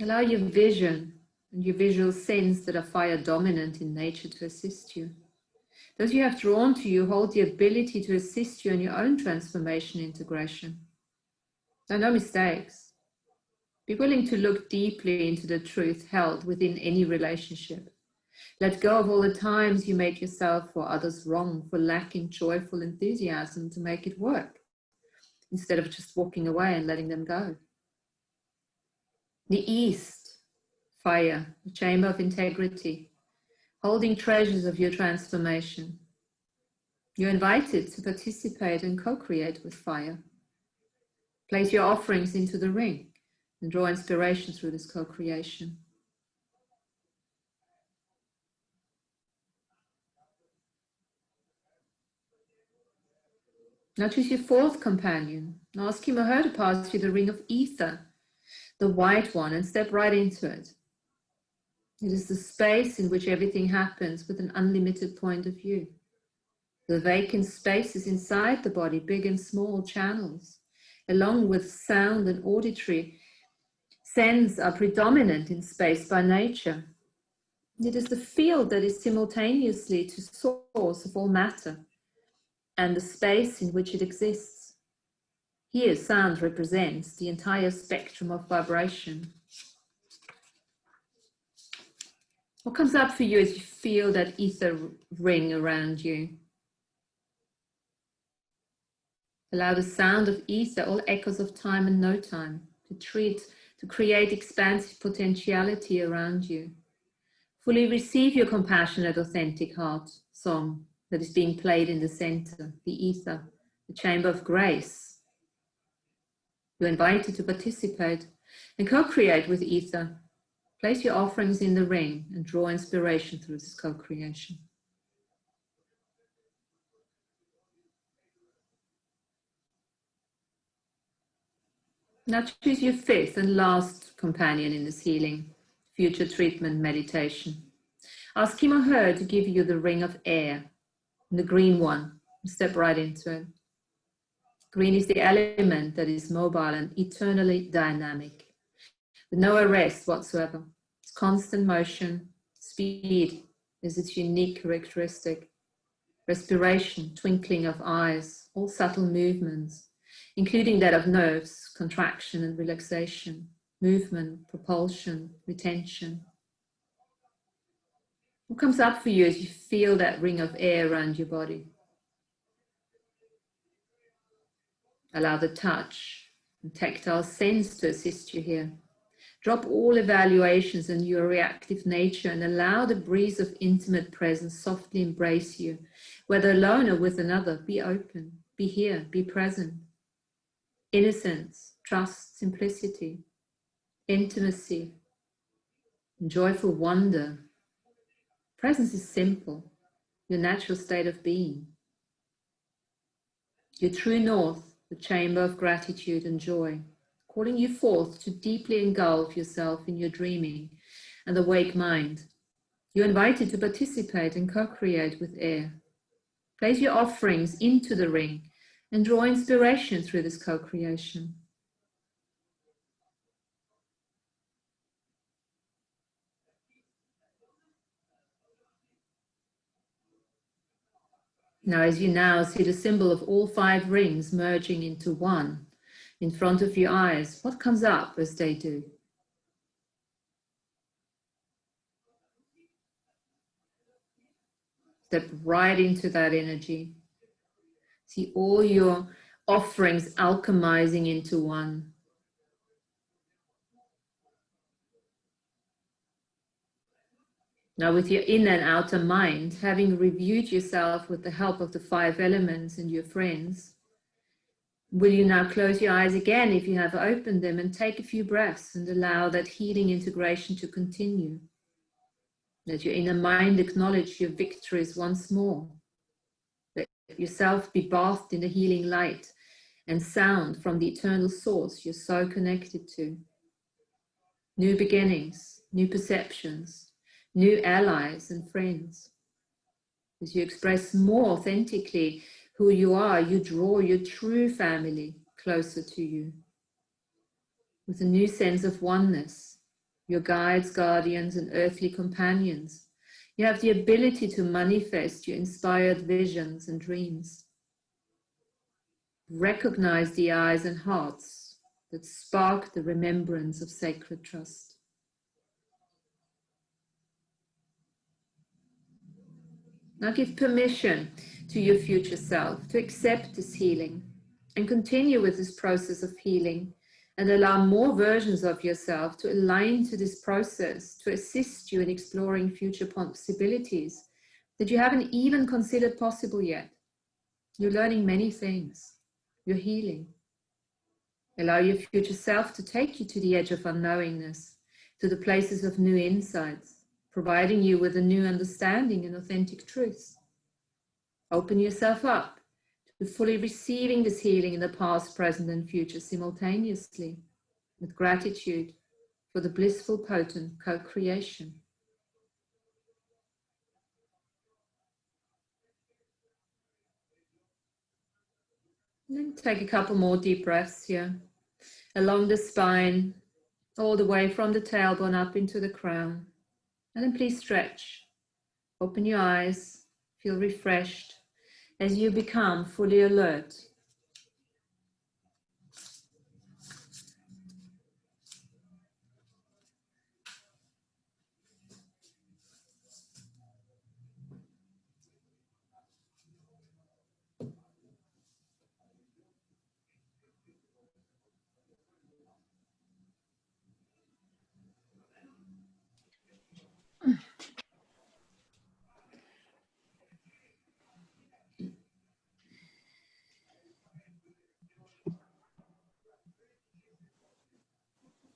Allow your vision and your visual sense that are fire dominant in nature to assist you. Those you have drawn to you hold the ability to assist you in your own transformation integration. So no mistakes. Be willing to look deeply into the truth held within any relationship. Let go of all the times you made yourself or others wrong for lacking joyful enthusiasm to make it work, instead of just walking away and letting them go. The East, fire, the chamber of integrity, holding treasures of your transformation. You're invited to participate and co-create with fire. Place your offerings into the ring and draw inspiration through this co-creation. Now choose your fourth companion. Now ask him or her to pass you the ring of ether, the white one, and step right into it. It is the space in which everything happens with an unlimited point of view. The vacant spaces inside the body, big and small channels, along with sound and auditory sense, are predominant in space by nature. It is the field that is simultaneously to source of all matter and the space in which it exists. Here, sound represents the entire spectrum of vibration. What comes up for you as you feel that ether ring around you? Allow the sound of ether, all echoes of time and no time, to create expansive potentiality around you. Fully receive your compassionate, authentic heart song that is being played in the center, the ether, the chamber of grace. You're invited to participate and co-create with ether. Place your offerings in the ring and draw inspiration through this co-creation. Now choose your fifth and last companion in this healing, future treatment meditation. Ask him or her to give you the ring of air, the green one. Step right into it. Green is the element that is mobile and eternally dynamic, with no arrest whatsoever. It's constant motion. Speed is its unique characteristic. Respiration, twinkling of eyes, all subtle movements, including that of nerves, contraction and relaxation, movement, propulsion, retention. What comes up for you as you feel that ring of air around your body? Allow the touch and tactile sense to assist you here. Drop all evaluations and your reactive nature and allow the breeze of intimate presence softly embrace you. Whether alone or with another, be open, be here, be present. Innocence, trust, simplicity, intimacy, and joyful wonder. Presence is simple, your natural state of being. Your true north, the chamber of gratitude and joy, calling you forth to deeply engulf yourself in your dreaming and awake mind. You're invited to participate and co-create with air. Place your offerings into the ring and draw inspiration through this co-creation. Now, as you now see the symbol of all 5 rings merging into one in front of your eyes, what comes up as they do? Step right into that energy. See all your offerings alchemizing into one. Now, with your inner and outer mind, having reviewed yourself with the help of the 5 elements and your friends, will you now close your eyes again if you have opened them and take a few breaths and allow that healing integration to continue? Let your inner mind acknowledge your victories once more. Let yourself be bathed in the healing light and sound from the eternal source you're so connected to. New beginnings, new perceptions, new allies and friends. As you express more authentically who you are, you draw your true family closer to you. With a new sense of oneness, your guides, guardians, and earthly companions, you have the ability to manifest your inspired visions and dreams. Recognize the eyes and hearts that spark the remembrance of sacred trust. Now give permission to your future self to accept this healing and continue with this process of healing, and allow more versions of yourself to align to this process to assist you in exploring future possibilities that you haven't even considered possible yet. You're learning many things. You're healing. Allow your future self to take you to the edge of unknowingness, to the places of new insights, providing you with a new understanding and authentic truths. Open yourself up We're fully receiving this healing in the past, present, and future simultaneously, with gratitude for the blissful, potent co-creation. And then take a couple more deep breaths here, along the spine, all the way from the tailbone up into the crown. And then please stretch. Open your eyes, feel refreshed as you become fully alert.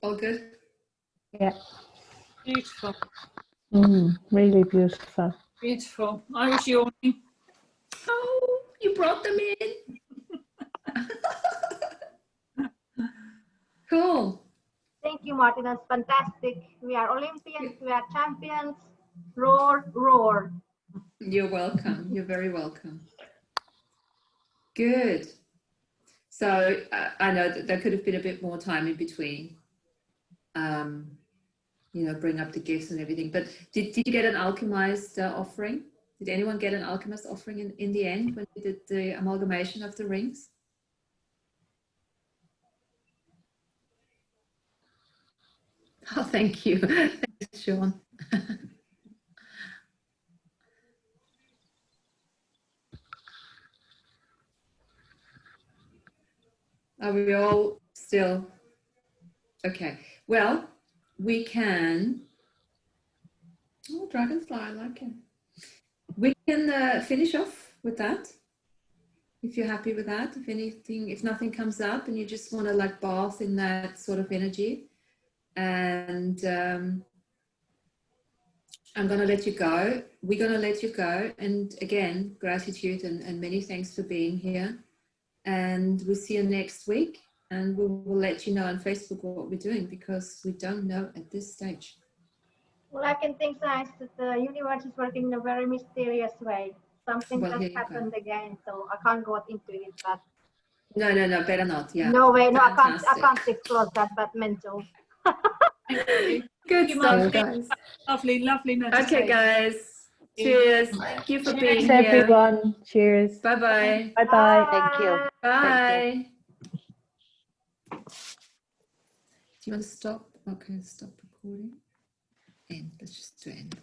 All good? Yeah. Beautiful. Really beautiful. Beautiful. I was yawning. Oh, you brought them in. Cool. Thank you, Martin. That's fantastic. We are Olympians. We are champions. Roar, roar. You're welcome. You're very welcome. Good. So I know that there could have been a bit more time in between. You know, bring up the gifts and everything. But did you get an alchemized offering? Did anyone get an alchemist offering in the end when we did the amalgamation of the rings? Oh, thank you. Thanks, Sean. Are we all still? Okay. Well, we can. Oh, dragonfly, I like it. We can finish off with that. If you're happy with that, if anything, if nothing comes up and you just want to like bath in that sort of energy. And I'm going to let you go. We're going to let you go. And again, gratitude and many thanks for being here. And we'll see you next week. And we'll let you know on Facebook what we're doing because we don't know at this stage. Well, I can think, Science, that the universe is working in a very mysterious way. Something Well, just happened again, so I can't go into it. But no, better not. Yeah. no way, no, Fantastic. I can't disclose that. But mental. Good stuff, guys. Lovely, lovely meditation. Okay, guys. Cheers. Thank you for being Thanks, here. everyone. Cheers. Bye-bye. Bye-bye. Thank you. Bye. Do you want to stop? Okay, stop recording. End. Let's just do end.